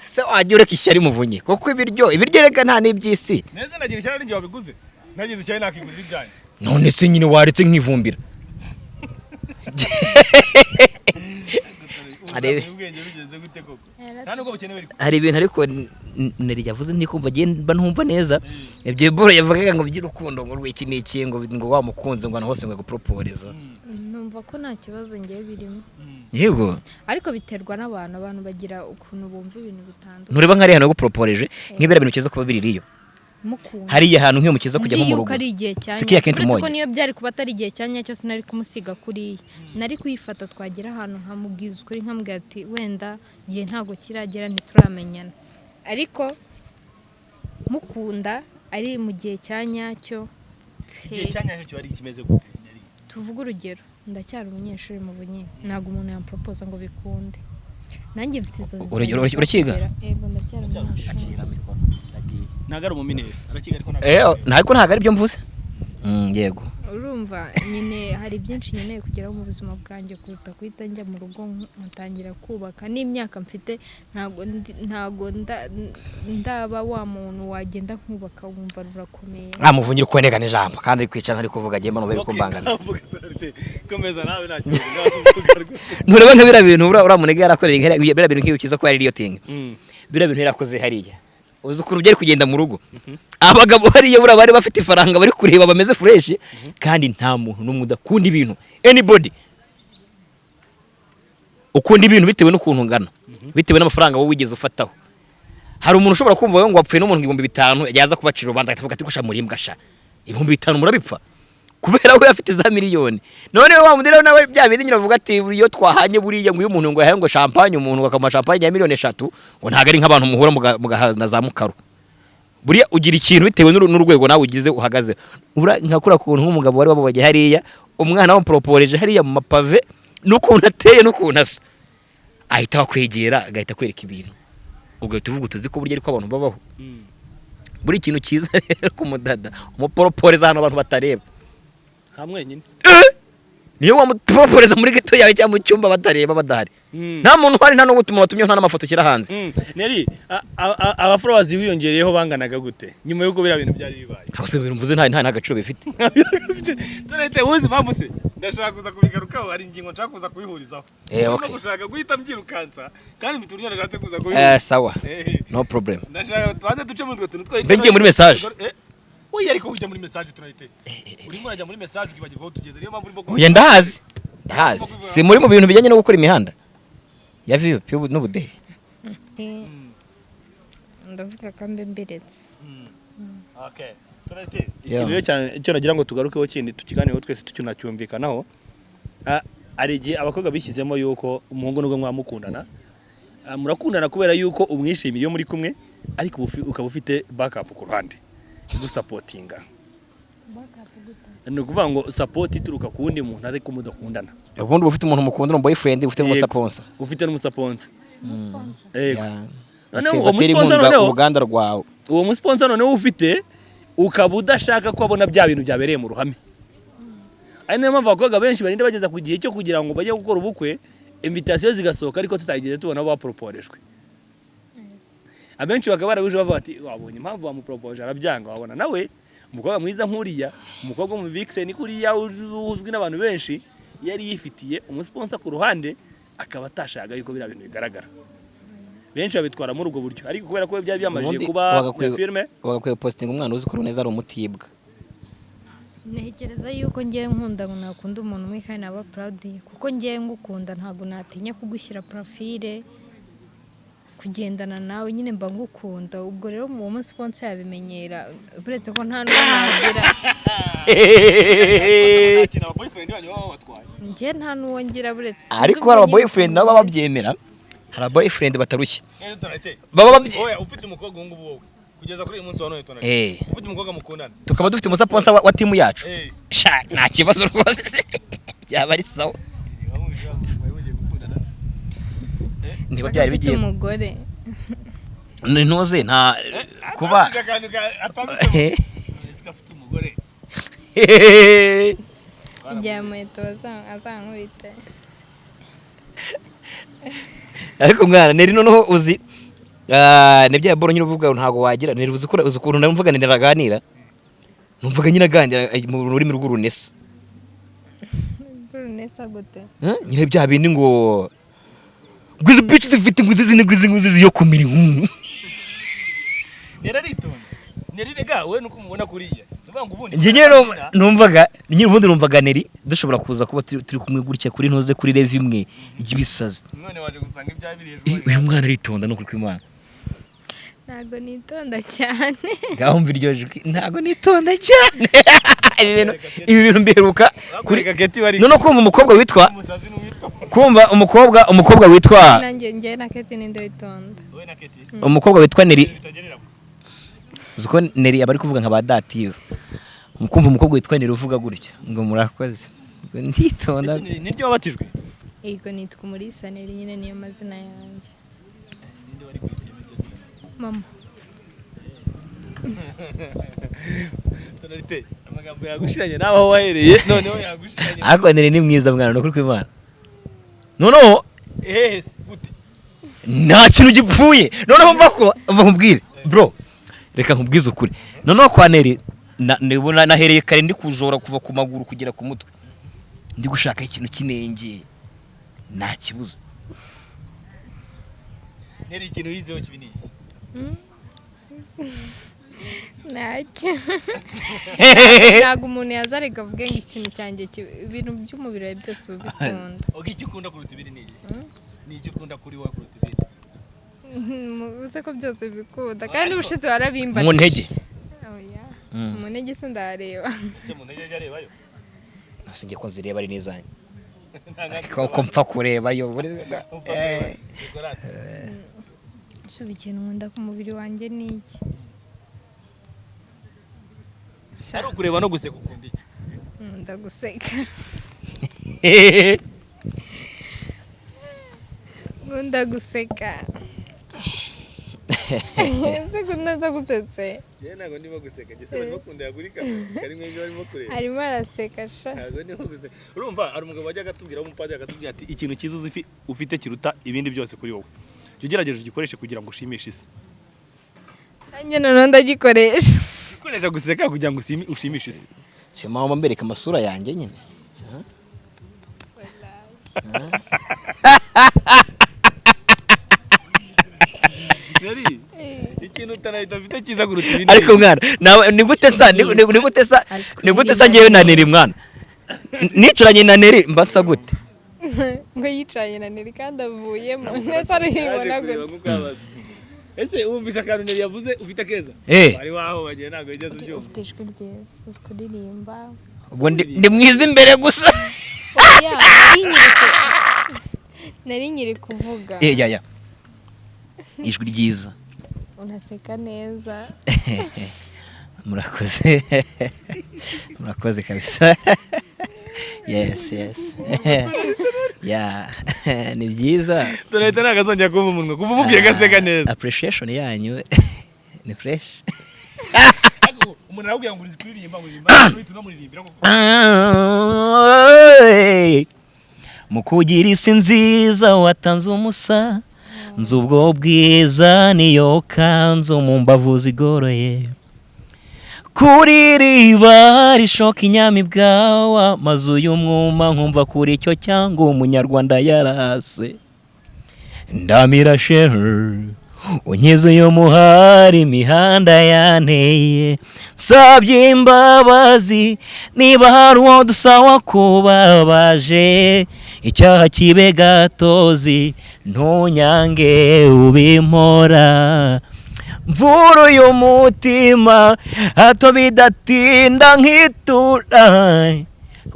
se wajya ureka ishyari muvunyi kuko ibiryo reka nta n'iby'isi neza nagira ishyari n'ingihe wabiguze nagize ishyari nakigurira ibyanyu none se nyine waretse nkivumbira hari ibintu ariko nari yavuze ntikumva agenda ntumva neza ibyo boro yavugaga ngo by'urukundo ngo rwiki n'iki ngo wamukunze ngo hose ngo aguporoporeza numva ko nta kibazo ngiye birimo yego ariko biterwa n'abantu bagira ukuntu bumva ibintu bitandukanye ntureba nk'ari hano guporoporeje nk'ibera bintu kiza kuba biririyo hariya hantu nk'iyo mukiza kujya mu rugo sikiya kenti moya uretse ko niyo byari kuba atari igihe cyanya cyose nari kumusiga kuriya nari kuyifata twagira ahantu nkamubwiza ukuri nkamubwira ati wenda igihe ntabwo kiragera ntituramenyana ariko mukunda ari mu gihe cyanyacyo igihe cyanyacyo ari kimeze gute tuvuga urugero ndacyari umunyeshuri mu bunye ntabwo umuntu yamporopoza ngo bikunde nanjye mfite izo urugero urakiga yego ndacyari umunyeshuri ntago ari umuminere arakiga ariko ntago ari byo mvuze yego urumva nyine hari byinshi nkeneye kugeraho mu buzima bwanjye kuruta guhita njya mu rugo ntangira kubaka n'imyaka mfite ntago ndaba wa muntu wagenda nkubaka wumva rurakomeye muvunyi uko negana ijambo kandi ari kwicara ntari kuvuga agenda no bari kumbangana komeza nawe nta kibazo ntureba nka bira bintu uramunega yarakoreye bira bintu nk'iyo kiza ko ari idioting bira bintu yarakoze hariya uzi ukuntu byari kugenda mu rugo abagabo hariya bura bari bafite ifaranga bari kureba bameze fresh kandi nta muntu n'umwe udakunda ibintu anybody ukunda ibintu bitewe n'ukuntu ngana bitewe n'amafaranga wowe wigeze ufataho hari umuntu ushobora kumva ngo wapfuye n'umuntu 5,000 yaza kubacira ubanza akavuga ati gusha muri imbwa sha 5,000 murabipfa kubera we afite za miliyoni none wa mudira nawe bya bindi nyine bavuga ati iyo twahanye buriya ngo uyu muntu ngo yahaye ngo champagne umuntu bakama champagne ya miliyoni 3 ngo ntago ari nk'abantu muhura mugahana za mukaro buriya ugira ikintu bitewe n'urwego nawe ugize uhagaze nkakura kuntu nk'umugabo wari wababaye hariya umwana wa proporeje hariya mu mapave n'ukuntu ateye n'ukuntu asa ahita wakwegera agahita kwereka ibintu ubwo tuvuga tuzi ko burya ariko abantu babaho buri kintu cyiza ku mudada umuporoporeza hano abantu batareba hamwe nyine niyo wamuporoporeza muri gito yawe cyangwa mu cyumba batareba badahari nta muntu hari nta no gutuma batumye nta n'amafoto ushyira hanze neri abaforowazi wiyongereyeho banganaga gute nyuma y'uko bira bintu byari bibaye abase ibintu mvuze nta n'agaciro bifite turete uzi bamuse ndashaka kuza kubigarukaho hari ingingo nshaka kuza kubihurizaho okay gushaka guhita mbyirukansa kandi bituryo nashatse kuza kubihuriza sawa no problem ndashaka twanze duce mu tuntu twaye bengiye muri message oya ariko ujya muri message turayite urimo urajya muri message ukibagirwa tugeze niyo mpamvu urimo oya ndahazi si muri mu bintu bijyanye no gukora imihanda ya VIP n'ubudehe ndavuga kambe mbiretse okay turayite ikintu cyane cyo nagira ngo tugarukeho kindi tukiganireho twese tucyunacyumvikanaho ari igihe abakobwa bishyizemo yuko umuhungu n'ubwo mwamukundana murakundana kubera yuko umwishimiye muri kumwe ariko ukaba ufite backup ku ruhande gusapotinga ni ukuvuga ngo support ituruka ku wundi muntu ariko mudakundana ubundi ufite umuntu mukundana boyfriend ufite n'umusaponsa ufite n'umusaponsa noneho uwo musponsa noneho uruganda rwawe uwo musponsa noneho ufite ukaba udashaka ko abona bya bintu byabereye mu ruhame ari niyo mpamvu abakobwa benshi barinda bageza ku gihe cyo kugira ngo bajye gukora ubukwe invitation zigasohoka ariko tutageze tubona baporoporejwe abenshi bakaba barabuje bavuga ati wabonye impamvu bamuporopoje arabyanga wabona nawe umukobwa mwiza nkuriya umukobwa mu vixen kuriya uzwi n'abantu benshi yari yifitiye umusponsa ku ruhande akaba atashaka yuko bira bintu bigaragara benshi babitwara muri ubwo buryo ariko kubera ko byari byamajije kuba filme wagakwiye posting umwana uzi ko neza ari umutibwa ntekereza yuko ngiye nkunda ngo nakunda umuntu umwe kandi naba proud kuko ngiye ngukunda ntago natinya kugushyira profile kugendana nawe nyine mba ngukunda ubwo rero mu sponsor yabimenyera uretse ko nta n'uwagira akina aba boyfriend banyu baba batwaye ngiye nta n'uwongira buretse ariko hari aba boyfriend nabo babyemera hari aba boyfriend batarushye baba oya ufite umukobwa ngo wowe kugeza kuri uyu munsi wa none tonane ufite umukobwa mukundana tukaba dufite umusaponsa wa timu yacu sha nta kibazo rwose byaba ari sawa niba byari bigiye umugore ntuze nta kuba afite umugore Ijyamuheto azankubita ariko mwana neri noneho uzi nibyo ya boro nyine uvuga ntago wagira uzi ukuntu namvuga niraganira numvuga nyine aganira mu rurimi rw'urunesa Runesa gute? nyine bya bindi ngo gwizi bitch zifite nguzi yo kumira inkuru Neraritonda. Nerirega we nuko mubona kuriya. Nuvuga ngo ubundi. Nje nyero numvaga nyine ubundi numvaga neri dushobora kuza kuba turi kumwe gutya kuri ntoze kuri level imwe igibisazi. None waje gusanga ibyabiri hejuru. Uyu mwana aritonda no kuri kw'Imana. Ntago nitonda cyane. Ngaho mva iryo jwi ntago nitonda cyane. Ibi bintu mbiheruka kuri Keti bari. None kumva umukobwa witwa kumva umukobwa witwa Nanjye na Keti ninde witonda. We na Keti. umukobwa witwa Neri Zuko Neri abari kuvuga nka ba dative. Mukumva umukobwa witwa Neri uvuga gutyo ngo murakoze. Nditonda. Niryo wabatijwe. Yego nitwa Umulisa Neri nyine niyo mazina yanjye. Mama. Tonalite amagambo yagushiranye naho wahereye noneho yagushiranye. Ako Neri ni mwiza mwana no kuri kw'Imana. Noneho gute. nta kintu gipfuye. Noneho mva ko nkubwire bro. Reka nkubwize ukuri. Noneho kwa Neri nahereye kare ndi kujora kuva ku maguru kugera ku mutwe. Ndi gushaka ikintu kinenge. Nta kibuze. Neri ikintu yizeho kibiniki. Nacyo. Ntabwo umuntu yazarega avuge ngo ikintu cyanjye ibintu by'umubiri byose ubikunda. Icyo ukunda kuruta ibindi ni iki? Ni icyo ukunda kuri wowe kuruta ibindi? Uze ko byose bikunda kandi ubushitsi warabimba. Mu ntege. Oya. Mu ntege se ndareba. Ese mu ntege yarebayo? Nasinge ko nzireba ari nizanye. Ko mpfa kurebayo. Suba ikintu nkunda ku mubiri wanjye ni iki? Ari ukureba no guseka ukunda iki? Nkunda guseka. Nkunda guseka. Ese kunaza gusetse? Ntago ndimo guseka. Gise barimo kunda yagurika. Kari mwe barimo kureba. Arimo araseka sha. Ntago ndimo guseka. Urumva ari umugabo wajya gatubwira umupadiri akatubwira ati ikintu cyiza ufite kiruta ibindi byose kuri wowe. Ugerageje ugikoreshe kugira ngo ushimishe isi. Nanjye none ndagikoresha. Ukoresha guseka kugira ngo ushimishe isi. Si mama mbereka amasura yanjye nyine. Neri ikintu utanahita mfite cyiza kuruta ibindi. Ariko mwana nawe ni gute sa ngewe na Neri mwana. Nicaranye na Neri mbasa gute? Ngo yicaye na Neri kandi avuyemo. Nese arihibona gute? Ese wumvisha akantu Neri yavuze ufite keza? Ari waho bagiye ntago yigeze ubyumva. Ufite ijwi ryiza, uzi kuririmba. Ubwo ndi mwiza imbere gusa. Oya, nari nyiri kuvuga. Ya. Ijwi ryiza. Unaseka neza. Murakoze. Murakoze kabisa. Yes. Ya. Ni byiza. Tonalite nagazongera kumva umunwa. Kuva umubwiye gaseka neza. Appreciation yanyu ni fresh. Umuntu arakubwira ngo uri kuririmba ngo tunamuririmbira ngo mukugira isi nziza watanze umusa nzu ubwo bwiza niyo kanzu mu mbavu zigoroye kuri riba rishoka inyamibwa amazu y'umwuma nkumva kuri icyo cyangwa umunyarwanda yarase ndamira shehe unyize uyu muhari imihanda yanteye nsabye imbabazi niba hari uwo dusawa kubabaje icyaha kibe gatozi ntunyange ubimpora mvura uyu mutima hato bidatinda nkitura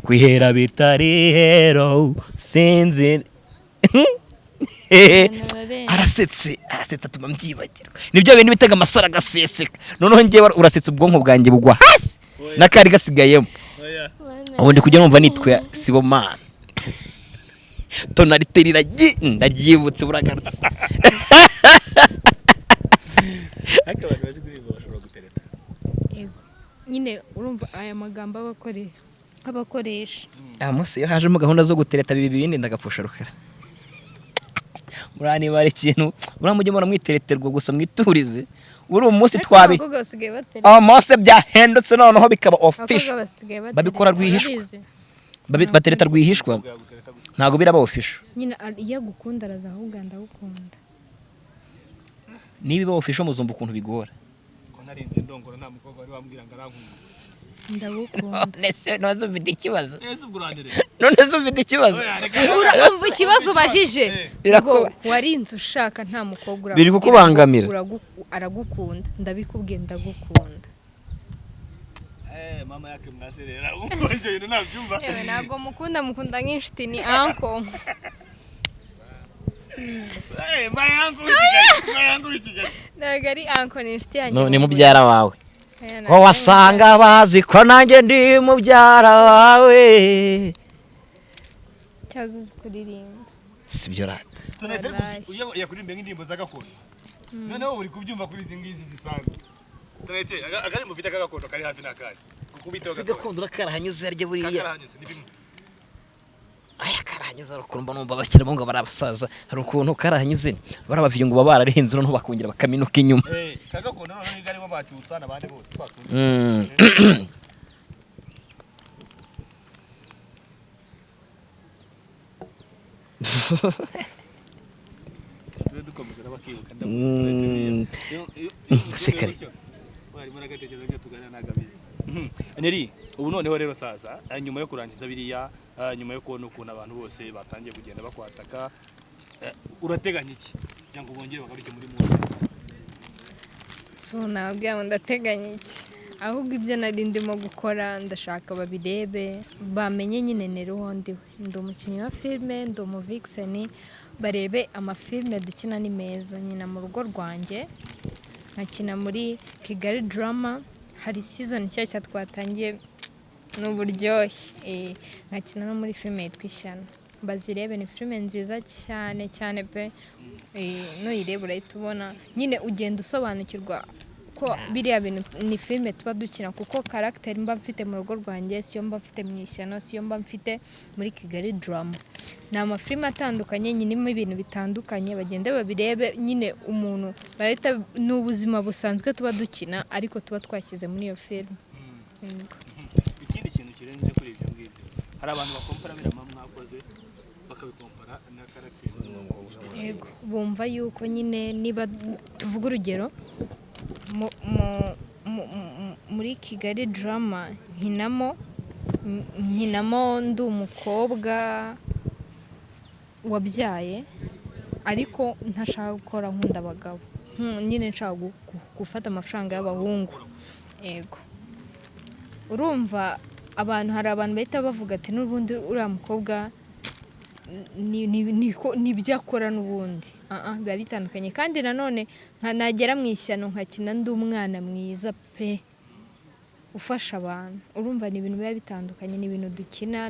kwihera bitari hero sinzi arasetse atuma mbyibagira nibyo bintu bitega amasara agaseseka noneho ngewe urasetse ubwonko bwanjye bugwa hasi n'akari gasigayemo ubundi kugira numva nitwe Sibomana Tonalite ndaryibutse buragarutse ariko abantu bazi kuririmba bashobora gutereta. Yego. Nyine urumva aya magambo abakoresha. munsi iyo hajemo gahunda zo gutereta bibi bindi ndagapfusha rukara murani bari ikintu muramujye muramwitereterwa gusa mwiturize uri umunsi twabi mose byahindutse noneho bikaba official babikora rwihishwa batereta rwihishwa ntago biraba official nyine iyo gukunda araza ahubwo ndagukunda niba official muzumva ukuntu bigora ko narinze ndongora nta mukobwa wari wambwira ngo arankunda ndagukunda nese nozo ufite ikibazo ese ubwurandire none se ufite ikibazo urumva ikibazo ubajije ngo warinze ushaka nta mukobwa biri kukubangamira aragukunda ndabikubwiye ndagukunda mama yake mwaserera ukonje ino nabyumva yewe nago mukunda nk'inshuti ni uncle mayangu ikigali nagari uncle ni inshuti yanjye no ni mubyara wawe ko wasanga bazi ko nanjye ndi mubyara wawe cyazuze kuririmba sibyo rata tunete uyo yakuririmba nk'indirimbo za gakondo noneho uri kubyumva kuri izi ngizi zisanzwe tunete agari mufite agakondo kari hafi n'akari kukubiteho gakondo rakarahanyuze harya buriya karahanyuze nibimwe aya karahanyuze rukumba numva bakiramo ngo barabasaza hari ukuntu karahanyuze barabaviye ngo babararenze noneho bakongera bakaminuka inyuma kagakondo noneho nigari bo bacyutsana abandi bose twatunze dukomeza bakibuka sekare bari muri agatekerezo byo tugana nagabizi Neri ubu noneho rero sasa nyuma yo kurangiza biriya nyuma yo kubona ukuntu abantu bose batangiye kugenda bakwataka urateganya iki kugira ngo bongere bagaruke muri munsi so nabwiye ngo ndateganya iki ahubwo ibyo nari ndimo gukora ndashaka babirebe bamenye nyine neruho ndiwe ndi umukinnyi wa filime ndi umuvixeni barebe amafilime dukina ni meza nyina mu rugo rwanjye nkakina muri Kigali drama hari season nshyashya twatangiye n'uburyoshye nkakina no muri filime yitwa Ishyano bazirebe ni filime nziza cyane cyane pe nuyireba urahita ubona nyine ugenda usobanukirwa ko biriya bintu ni filime tuba dukina kuko character mba mfite mu rugo rwanjye siyo mba mfite mu Ishyano siyo mba mfite muri Kigali drama ni amafilime atandukanye nyinimo ibintu bitandukanye bagende babirebe nyine umuntu bahita n'ubuzima busanzwe tuba dukina ariko tuba twashyize muri iyo filime ikindi kintu kirenze kuri ibyo ngibyo hari abantu bakompara birama mwakoze bakabikompara na character yego bumva yuko nyine niba tuvuga urugero muri Kigali drama nkinamo ndi umukobwa wabyaye ariko ntashaka gukora nkunda abagabo nyine nshaka gufata amafaranga y'abahungu yego urumva hari abantu bahita bavuga ati n'ubundi uriya mukobwa nibyo akora n'ubundi biba bitandukanye kandi nanone nagera mu Ishyano nkakina ndi umwana mwiza pe ufasha abantu urumva ni ibintu biba bitandukanye ni ibintu dukina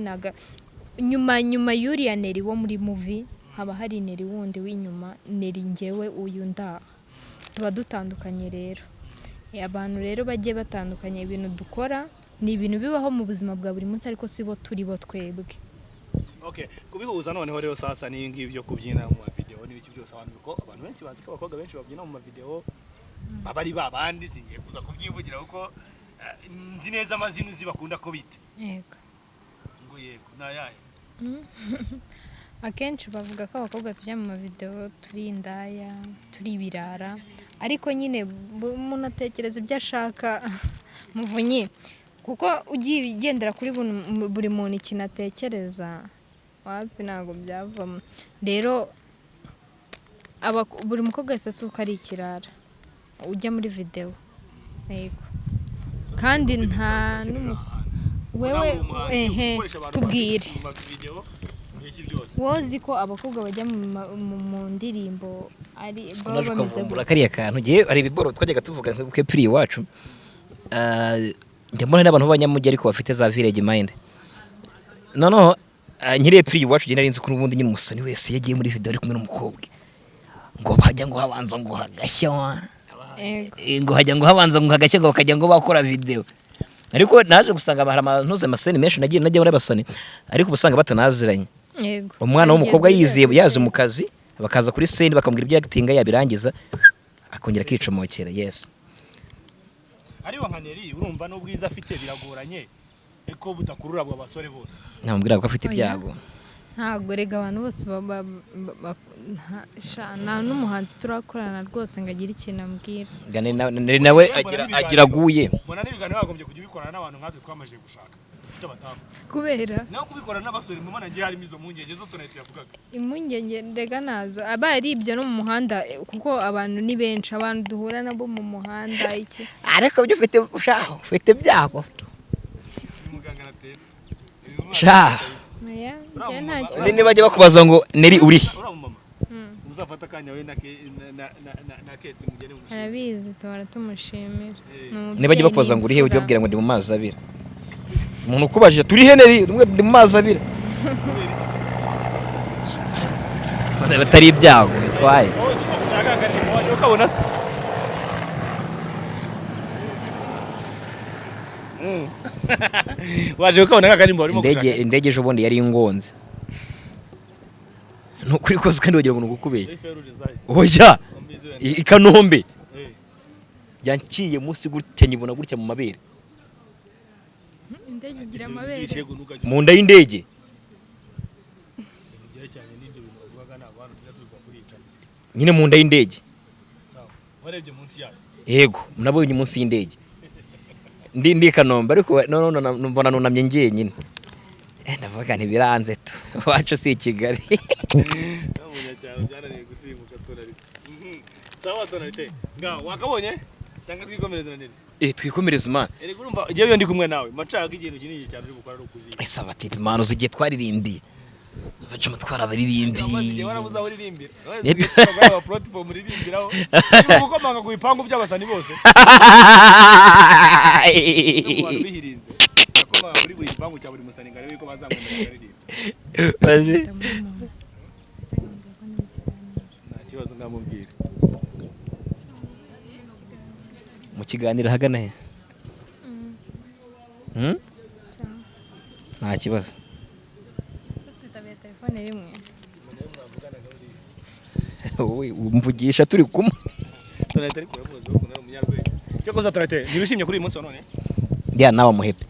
nyuma y'uriya Neri wo muri movie haba hari Neri wundi w'inyuma Neri njyewe uyu ndaha tuba dutandukanye rero abantu rero bagiye batandukanye ibintu dukora ni ibintu bibaho mu buzima bwa buri munsi ariko si bo turi bo twebwe. Okay, kubihuza noneho rero sasa ni ngibi byo kubyina mu video n'ibiki byose abantu benshi bazi ko abakobwa benshi babyina mu video babari babandi singiye kuza kubyivugira kuko nzi neza amazina zibakunda ko bite. Yego. Ngo yego nayaye. Akenshi bavuga ko abakobwa tujya mu video turi indaya, turi birara, ariko nyine umuntu atekereza ibyo ashaka muvunyi kuko ugiye ugendera kuri buri muntu ikintu atekereza wapi ntabwo byavamo rero buri mukobwa wese asuka ari ikirara ujya muri video yego kandi nta wewe tubwire wozi ko abakobwa bajya mu ndirimbo ari baba bameze kariya kantu giye ari ibiboro twajyaga tuvuga ko pfiri iwacu ndabona n'abantu b'abanyamujyi ariko bafite za village mind noneho nkiriye pfiri iwacu genda rinzi ko ubundi nyine umusani wese yagiye muri video ari kumwe n'umukobwa ngo bajya ngo habanza ngo hagashya ngo hajya ngo habanza ngo hagashya ngo bakajya ngo bakora video ariko naje gusanga hari amantuze amaseni menshi nagiye muri basani ariko ubusanga batanaziranye yego umwana w'umukobwa yazi mu kazi bakaza kuri scene bakamubwira ibyo acting yabirangiza akongera akicomokera. Yes, ariwa nka Neri urumva n'ubwiza afite biragoranye eko budakurura abo basore bose. namubwira ko afite ibyago. ntabwo rega abantu bose nta n'umuhanzi turakorana rwose ngo agire ikintu ambwira. Neri nawe agira aguye. Mbona n'ibiganiro bagombye kujya bikorana n'abantu nkatwe twamaje gushaka dufite abadamu kubera naho kubikorana n'abasore mbona ngiye harimo izo mpungenge zo tunahita yavugaga. impungenge ndega nazo aba ari ibyo no mu muhanda kuko abantu ni benshi abantu duhura nabo mu muhanda iki Ariko byo ufite byago. Umuganga aratera Sha. oya njye nta kibazo. Nini bajya bakubaza ngo Neri uri he? uriya mama uzafata akanya we na Ketsi mugene mu mushinga. arabizi tuhora tumushimira. Niba bajya bakubaza ngo uri he ujye babwira ngo ndi mu mazi abira. Umuntu ukubajije turi he Neri ndi mu mazi abira. Batari ibyago bitwaye. wowe ushaka kandi waje ukabona se waje ukabona akarimbo arimo gushaka. Indege ejo bundi yari ingonze. Nukuri koze kandi wagira ngo ngukubeye. Oya. I Kanombe. Yanciye munsi gutya nyibona gutya mu mabere. indege igira amabere Mu nda y'indege. Nyine mu nda y'indege. warebye munsi yayo. Yego, nabonye munsi y'indege. Ndi Kanombe ariko none mbona nunamye ngiye nyine. Ndavuga ntibiranze tu. Wacu si Kigali. Namunya cyane byananiye gusimbuka tonari. Sawa tonari. Nga wakabonye? Cyangwa twikomereza Neri? Twikomereza man. Erega urumva igihe ndi kumwe nawe macaga ikintu kinini cyane uri gukora rukuzi. Saba tipi mano zigiye twaririmbi. Baje mutwara abaririmbi. Amaze warabuza uririmbira. Aba platform uririmbiraho. Ukomanga ku bipangu by'abasani bose. Bihirinze. Akomanga kuri buri gipangu cya buri musani ngare yuko bazamwenda baririmba. Bazi. Nta kibazo ngamubwira. Mu kiganiro hagana he? Nta kibazo. twitabiye telefone rimwe Wowe umvugisha turi kumwe. Tonari ko yamuze ko nari umunyarwenya. Cyo koza Tonari ntibishimye kuri uyu munsi wa none. Ya nawe muhebe.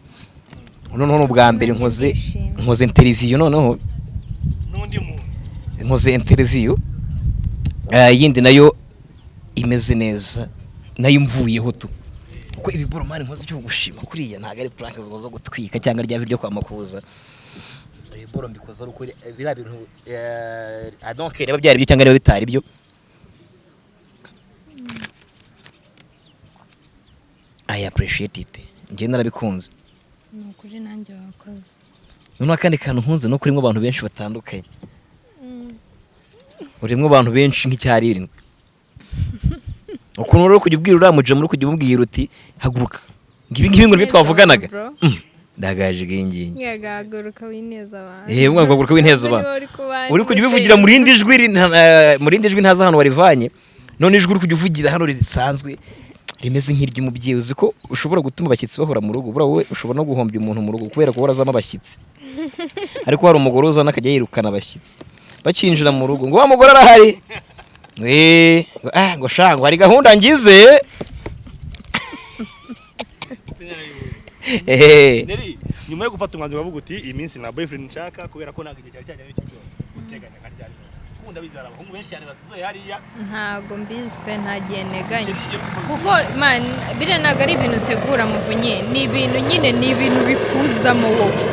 Noneho ubwa mbere nkoze interview noneho N'undi muntu. nkoze interview yindi nayo imeze neza nayo mvuyeho tu kuko ibi boromani nkoze cyo gushima kuriya ntago ari prank zo gutwika cyangwa rya video kwa makuza boro mbikoza ruko bira bintu I don't care byari byo cyangwa bitari byo I appreciate it nge narabikunze nukuri nanjye wakoze. none kandi kantu nkunze no kurimo abantu benshi batandukanye urimo abantu benshi nk'icyarindwi ukuntu rero kujya ubwira uramuje muri kujya umubwira uti haguruka ngibi ngo twavuganaga ndagaje gingi yagaguruka wineza abantu mwagaguruka wineza abantu uri kujya ubivugira muri indi jwi ntaza hano warivanye none ijwi uri kujya uvugira hano risanzwe rimeze nk'iry'umubyeyi uzi ko ushobora gutuma abashyitsi bahora mu rugo bura wowe ushobora no guhombya umuntu mu rugo kubera ko warazamo abashyitsi ariko hari umugore uzana akajya yirukana abashyitsi bakinjira mu rugo ngo wa mugore arahari ngo shango hari gahunda ngize Neri nyuma yo gufata umwanzuro bavuga uti iyi minsi na boyfriend nshaka kubera ko ntabwo igihe cyari cyo byose uteganya kandi cyari kunda bizara abahungu benshi cyane basizoye hariya ntago mbizi pe ntagiye neganya kuko man bire ntago ari ibintu utegura muvunye ni ibintu nyine ni ibintu bikuzamo wowe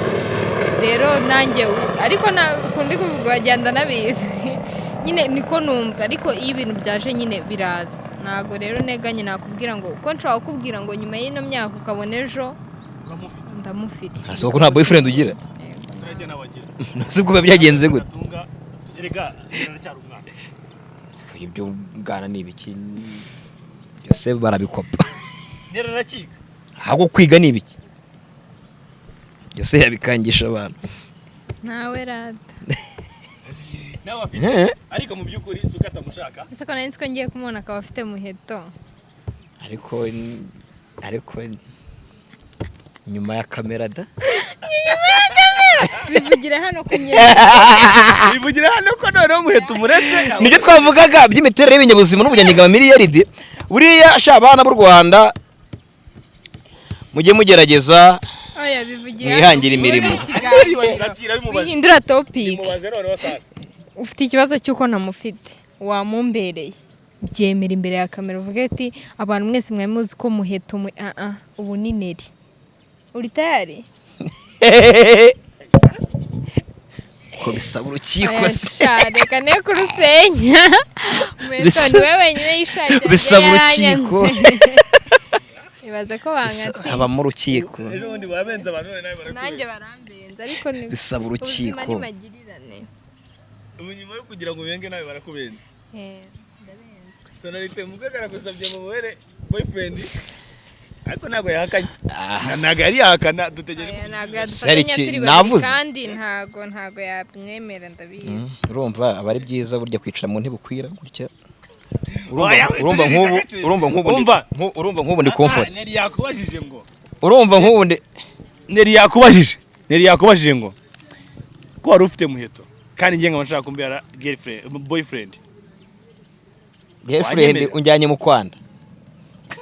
rero nanjye ariko nakundi kuvuga wagenda nabizi nyine niko numva ariko iyo ibintu byaje nyine biraza ntago rero neganye nakubwira ngo uko nshobora kukubwira ngo nyuma y'ino myaka ukabona ejo ndamufite asoko ko nta boyfriend ugira turajye nabagira sibwo byagenze gute erega naracyari umwana ibyo bwana ni ibiki byose barabikopa nera nakiga ahubwo kwiga ni ibiki byose yabikangisha abantu nawe rata nawe afite ariko mu by'ukuri suka atamushaka ese ko nari nzi ko ngiye kumubona akaba afite muheto ariko nyuma ya kamera da bivugire hano ku myenda. bivugira hano ko noneho umuheto umuretse. nibyo twavugaga by'imiterere y'ibinyabuzima n'ubunyanyigama miliyaridi. Buriya sha abana b'u Rwanda mujye mugerageza Oya bivugire. Mwihangira imirimo. Bihindura topic. Mubaze noneho sasa. Ufite ikibazo cy'uko ntamufite. Wamumbereye. Byemera imbere ya kamera uvuge ati abantu mwese mwari muzi ko muheto ubu ni Neri. Uri tayari? ko bisaba urukiko se. Reka ne kurusenya. Mwese ni wewe wenyine yishakira. Bisaba urukiko. Ibaze ko bangati. Haba mu rukiko. Ejo bundi babenza abantu nawe barakubenza. Nanjye barambenza ariko ni bisaba urukiko. Ubuzima ni magirirane. Ubu nyuma yo kugira ngo benge nawe barakubenza. Ndabenzwe. Tonalite mugagara gusabye mu bere boyfriend. Ariko ntago yahakanye. Ntago yari yahakana dutegereje. Ntago yadufatanya turi babiri kandi ntago yamwemera ndabizi. Urumva abari byiza burya kwicara mu ntebe ukwira gutya. Urumva nk'ubu ndi comfort. Neri yakubajije ngo. Urumva nk'ubu ndi Neri yakubajije ngo. Ko wari ufite muheto. Kandi ngiye nshaka kumbera boyfriend. Girlfriend unjyanye mu Kwanda.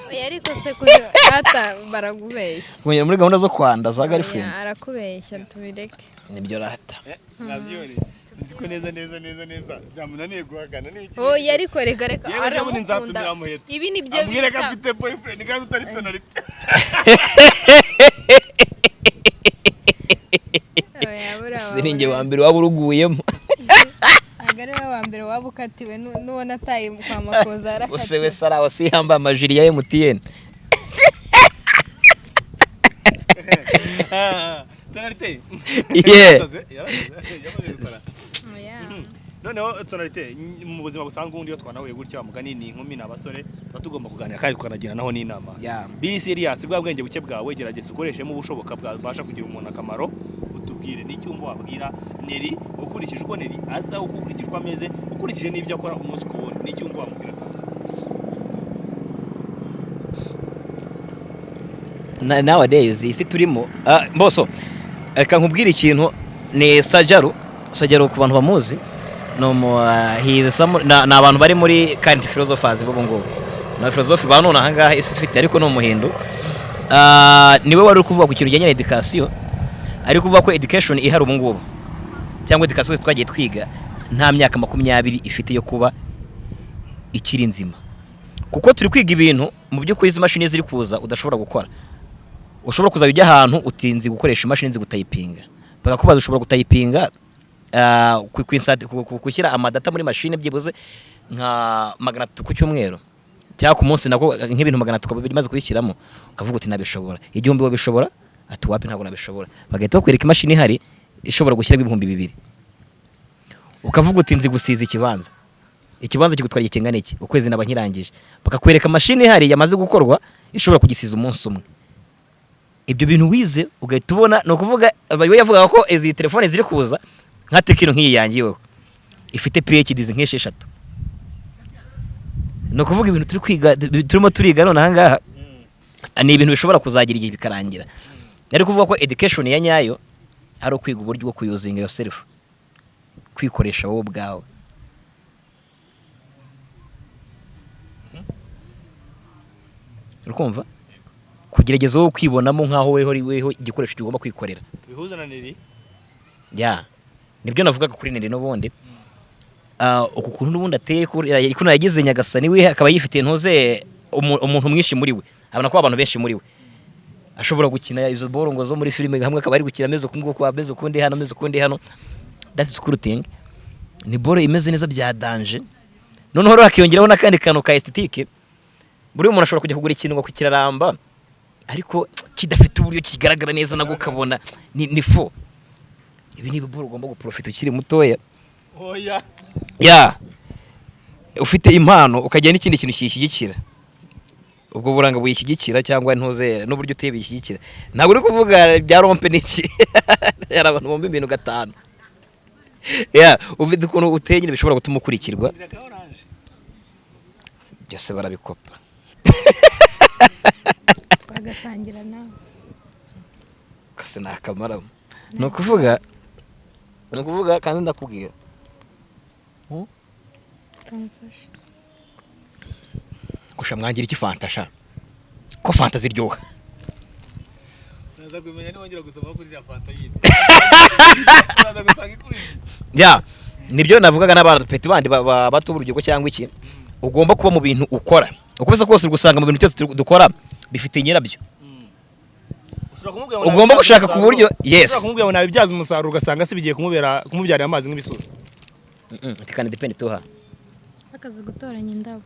Oya ariko se kuri ata baragubeshya. Muri gahunda zo Kwanda za girlfriend. Arakubeshya tubireke. Nibyo rata. Nabyone. Ziko neza. Byamunaniye guhakana n'iki. Oya ariko reka aramukunda. Ibi ni byo bita. Ambwira afite boyfriend kandi utari Tonalite. Siringe wa mbere waba uruguyemo. Agare wa mbere waba ukatiwe n'ubona ataye kwa Makoza arakatiwe. Use we sara wasi yamba amajiri ya MTN. Tonalite. Yeah. Noneho Tonalite mu buzima busanzwe undi yo twanahuye gutya mugani ni inkumi n'abasore batugomba kuganira kandi twanagira naho n'inama. Biri serious bwa bwenge buke bwawe gerageza ukoreshemo ubushoboka bwabasha kugira umuntu akamaro. Utubwire n'icyo umva wabwira Neri ukurikije uko Neri aza ukurikije uko ameze ukurikije n'ibyo akora umunsi ku wundi n'icyo umva wamubwira sasa. Nowadays isi turimo boso reka nkubwire ikintu ni Sajaru ku bantu bamuzi no na abantu bari muri current philosophers bo ngo na philosophy ba none ahangaha isi ifite ariko no muhindo niwe wari kuvuga ku kintu kijyanye na education ari kuvuga ko education ihari ubu ngubu cyangwa education twagiye twiga nta myaka 20 ifite yo kuba ikiri nzima kuko turi kwiga ibintu mu by'ukuri izi mashini ziri kuza udashobora gukora ushobora kuza bijya ahantu utinzi gukoresha imashini zigutayipinga bakakubaza ushobora gutayipinga kwishyira amadata muri mashini byibuze nka 300 ku cyumweru cyangwa ku munsi nako nk'ibintu 300 bimaze kuyishyiramo ukavuga uti nabishobora igihumbi wabishobora ati wapi ntabwo nabishobora bagahita bakwereka imashini ihari ishobora gushyira 2,000 ukavuga uti nzi gusiza ikibanza kigutwara ikingana iki ukwezi naba nkirangije bakakwereka mashini ihari yamaze gukorwa ishobora kugisiza umunsi umwe ibyo bintu wize ugahita ubona no kuvuga bayo yavuga ko izi telefone ziri kuza nka Tekino nk'iyi yangiweho ifite PhD nk'esheshatu no kuvuga ibintu turi kwiga turimo turiga none ahangaha ni ibintu bishobora kuzagira igihe bikarangira ari kuvuga ko education ya nyayo ari ukwiga uburyo bwo kuyuzinga yourself kwikoresha wowe ubwawe urukumva kugerageza wowe kwibonamo nkaho weho igikoresho kigomba kwikorera bihuza na Neri nibyo navugaga kuri Neri n'ubundi uku kuntu n'ubundi ateye kuno yagize Nyagasani we akaba yifitiye ntuze umuntu mwinshi muri we abona ko abantu benshi muri we ashobora gukina izo borongo zo muri filime hamwe akaba ari gukina ameze kunguko ameze ukundi hano that's cool thing ni boro imeze neza bya danger noneho hakiyongeraho n'akandi kantu ka esthétique buri umuntu ashobora kujya kugura ikintu ngo kukiraramba ariko kidafite uburyo kigaragara neza nago kabona ni fo ibi ni boro ugomba guprofita ukiri mutoya ufite impano ukajya n'ikindi kintu kishyigikira ubwo buranga buyishyigikira cyangwa ntuze n'uburyo uteye bishyigikira ntabwo uri kuvuga bya rompe n'iki yari abantu bomba ibintu 5 ufite ukuntu uteye nyine bishobora gutuma ukurikirwa byose barabikopa twagasangira nawe kose nakamara ni ukuvuga kandi ndakubwira kamfasha gusha mwangira iki fanta sha ko fanta ziryoha naza kumenya ni wongera gusoma kuri ya fanta yindi ya nibyo navugaga n'abapeti bandi bato urugero cyangwa iki ugomba kuba mu bintu ukora ukubise kose gusanga mu bintu cyose dukora bifite nyirabyo ugomba gushaka ku buryo yes kumubwira ngo nabibyaza umusaruro ugasanga si bigiye kumubyarira amazi nk'ibisusa kandi depende tuha akazi gutoranya indabo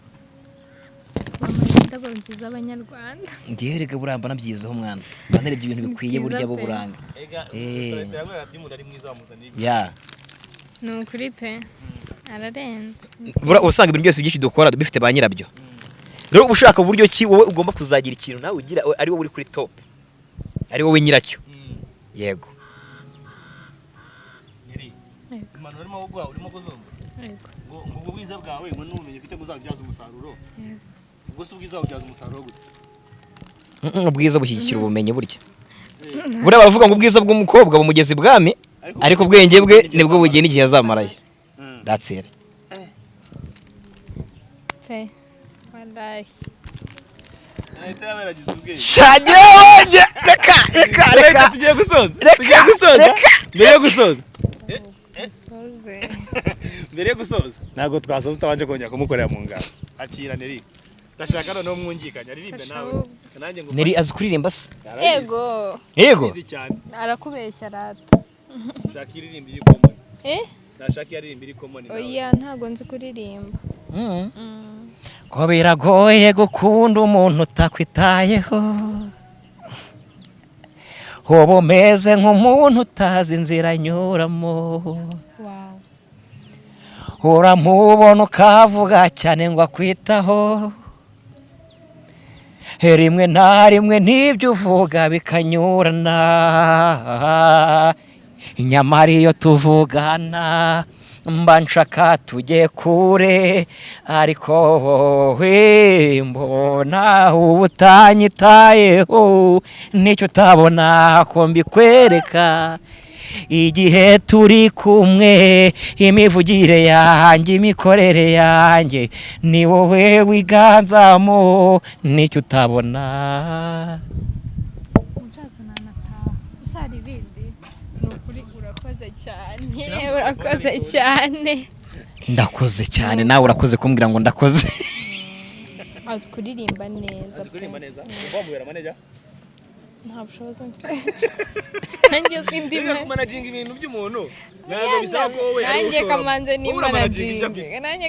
indabo nziza abanyarwanda ngiye rega buramba nabyizaho mwana banerebye ibintu bikwiye burya bo buranga ya ni ukuri pe ararenze usanga ibintu byose byinshi dukora bifite ba nyirabyo rero ubushaka uburyo ki wowe ugomba kuzagira ikintu nawe ugira ari wowe uri kuri top ari wowe nyiracyo yego impanuro urimo gukora urimo kuzumva ngo ubwo bwiza bwawe ngo n'ubumenyi ufite kuzabyaza umusaruro ubwo se ubwiza bubyaza umusaruro gute ubwiza bushyigikira ubumenyi burya buriya baravuga ngo ubwiza bw'umukobwa bumugeza ibwami ariko ubwenge bwe nibwo bugiye n'igihe azamarayo that's it pe wallahi shaje reka tugiye gusoza mbere yo gusoza ntabwo twasoza utabanje kongera kumukorera mu ngano akira Neri ndashaka noneho mwungikanya aririmbe nawe nanjye ngo Neri azi kuririmba se yego arakubeshya rata ndashaka iririmba iri common ndashaka iririmba iri common oya ntago nzi kuririmba ko biragoye gukunda umuntu utakwitayeho hoba umeze nk'umuntu utazi inzira anyuramo uramubona ukavuga cyane ngo akwitaho rimwe na rimwe n'ibyo uvuga bikanyurana nyamara iyo tuvugana mba nshaka tujye kure ariko wowe mbona uba utanyitayeho nicyo utabona ko mbikwereka igihe turi kumwe imivugire yanjye imikorere yanjye ni wowe wiganzamo nicyo utabona urakoze cyane ndakoze cyane nawe urakoze kumbwira ngo ndakoze azi kuririmba neza wamubera manager nta bushobozi mfite nanjye sindime managing ibintu by'umuntu ntabwo bisaba ko wowe nanjye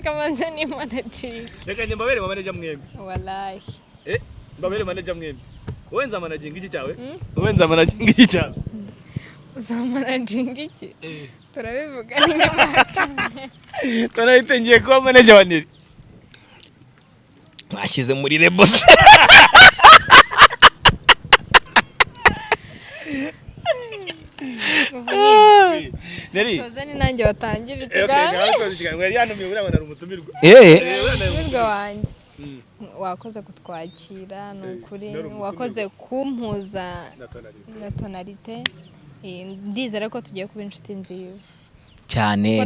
kamanze ni managing reka njye mbabere manager mwembi wallahi mbabere manager mwembi wowe nza managing iki cyawe wowe nza managing iki cyawe uzamanaging iki turabivuga ni nyamaka tunahitengiye kuba manager wa Neri mwashyize muri rebose Neri sozani nanjye watangije ikiganiro yari yanumiye urabona ari umutumirwa umutumirwa wanjye wakoze kutwakira ni ukuri wakoze kumpuza na tonalite ndizera ko tugiye kuba inshuti nziza cyane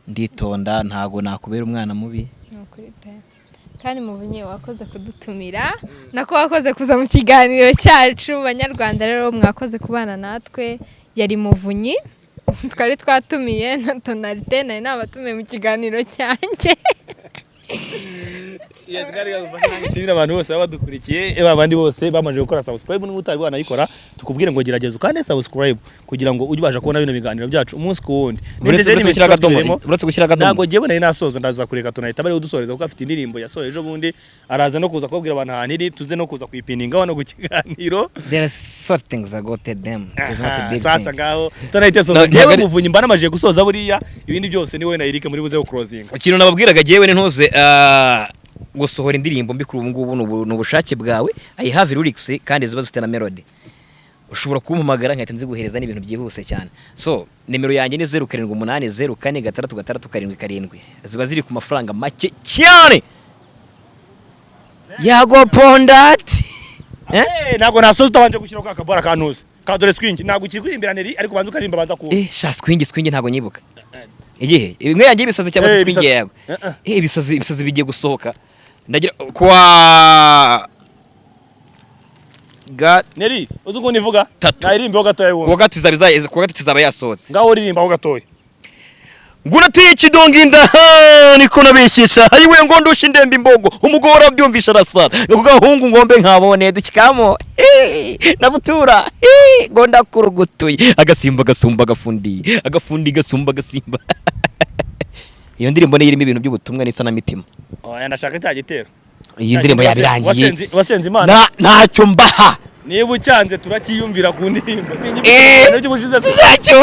nditonda ntago nakubera umwana mubi ni ukuri pe kandi Muvunyi wakoze kudutumira nako wakoze kuza mu kiganiro cyacu banyarwanda rero mwakoze kubana natwe yari Muvunyi twari twatumiye na tonalite nari nabatumiye mu kiganiro cyanjye nshimira abantu bose baba badukurikiye abandi bose bamaze gukora subscribe n'ubutabi banayikora tukubwire ngo gerageza ukande subscribe kugira ngo ujye ubasha kubona bino biganiro byacu umunsi ku wundi uretse gushyira akadomo ntabwo ngewe nari nasoza ndaza kureka tunahita bari udusoreza kuko afite indirimbo yasoje ejo bundi araza no kuza kubwira abantu ahantu iri tuze no kuza kuyipininga hano ku kiganiro sasa ngaho tunahita soza ngewe Muvunyi mba namajije gusoza buriya ibindi byose ni wowe na Eric muri buze closing ikintu nababwiraga jewe n'intuze gusohora indirimbo mbi kuri ubu ngubu ni ubushake bwawe I have lyrics kandi ziba zifite na melody ushobora kumpamagara nkahita nziguhereza n'ibintu byihuse cyane so nimero yanjye ni 07804667 ziba ziri ku mafaranga make cyane yago pondati ntabwo nasoza utabanje gushyira kwa kabora kantuze Kadore swing ntabwo ukiri kuririmbira Neri ariko banza ukaririmba badakunda. sha swing ntabwo nyibuka. Igihe imwe yanjye ibisazi cyangwa se swing yawe. Ibisazi bigiye gusohoka. Ndagira kwa Neri uzi ukuntu ivuga Tatu. naririmba ho gatoya wumva. kuwa gatatu izaba yasohotse. Ngaho uririmba ho gatoya. Nguratiye ikidongo inda niko nabeshyesha ayiwe ngo ndusha indembe imbogo umugore abyumvisha arasara ngo gahungu ngombe nkabone dukikamo nabutura ngo ndakurugutuye agasimba gasumba agafundi gasumba gasimba. Iyo ndirimbo ni irimo ibintu by'ubutumwa n'isanamitima. Oya ndashaka cya gitero. Iyi ndirimbo yabirangiye wasenze Imana ntacyo mbaha niba ucyanze turakiyumvira ku ndirimbo sinyibyo by'ubushize ntacyo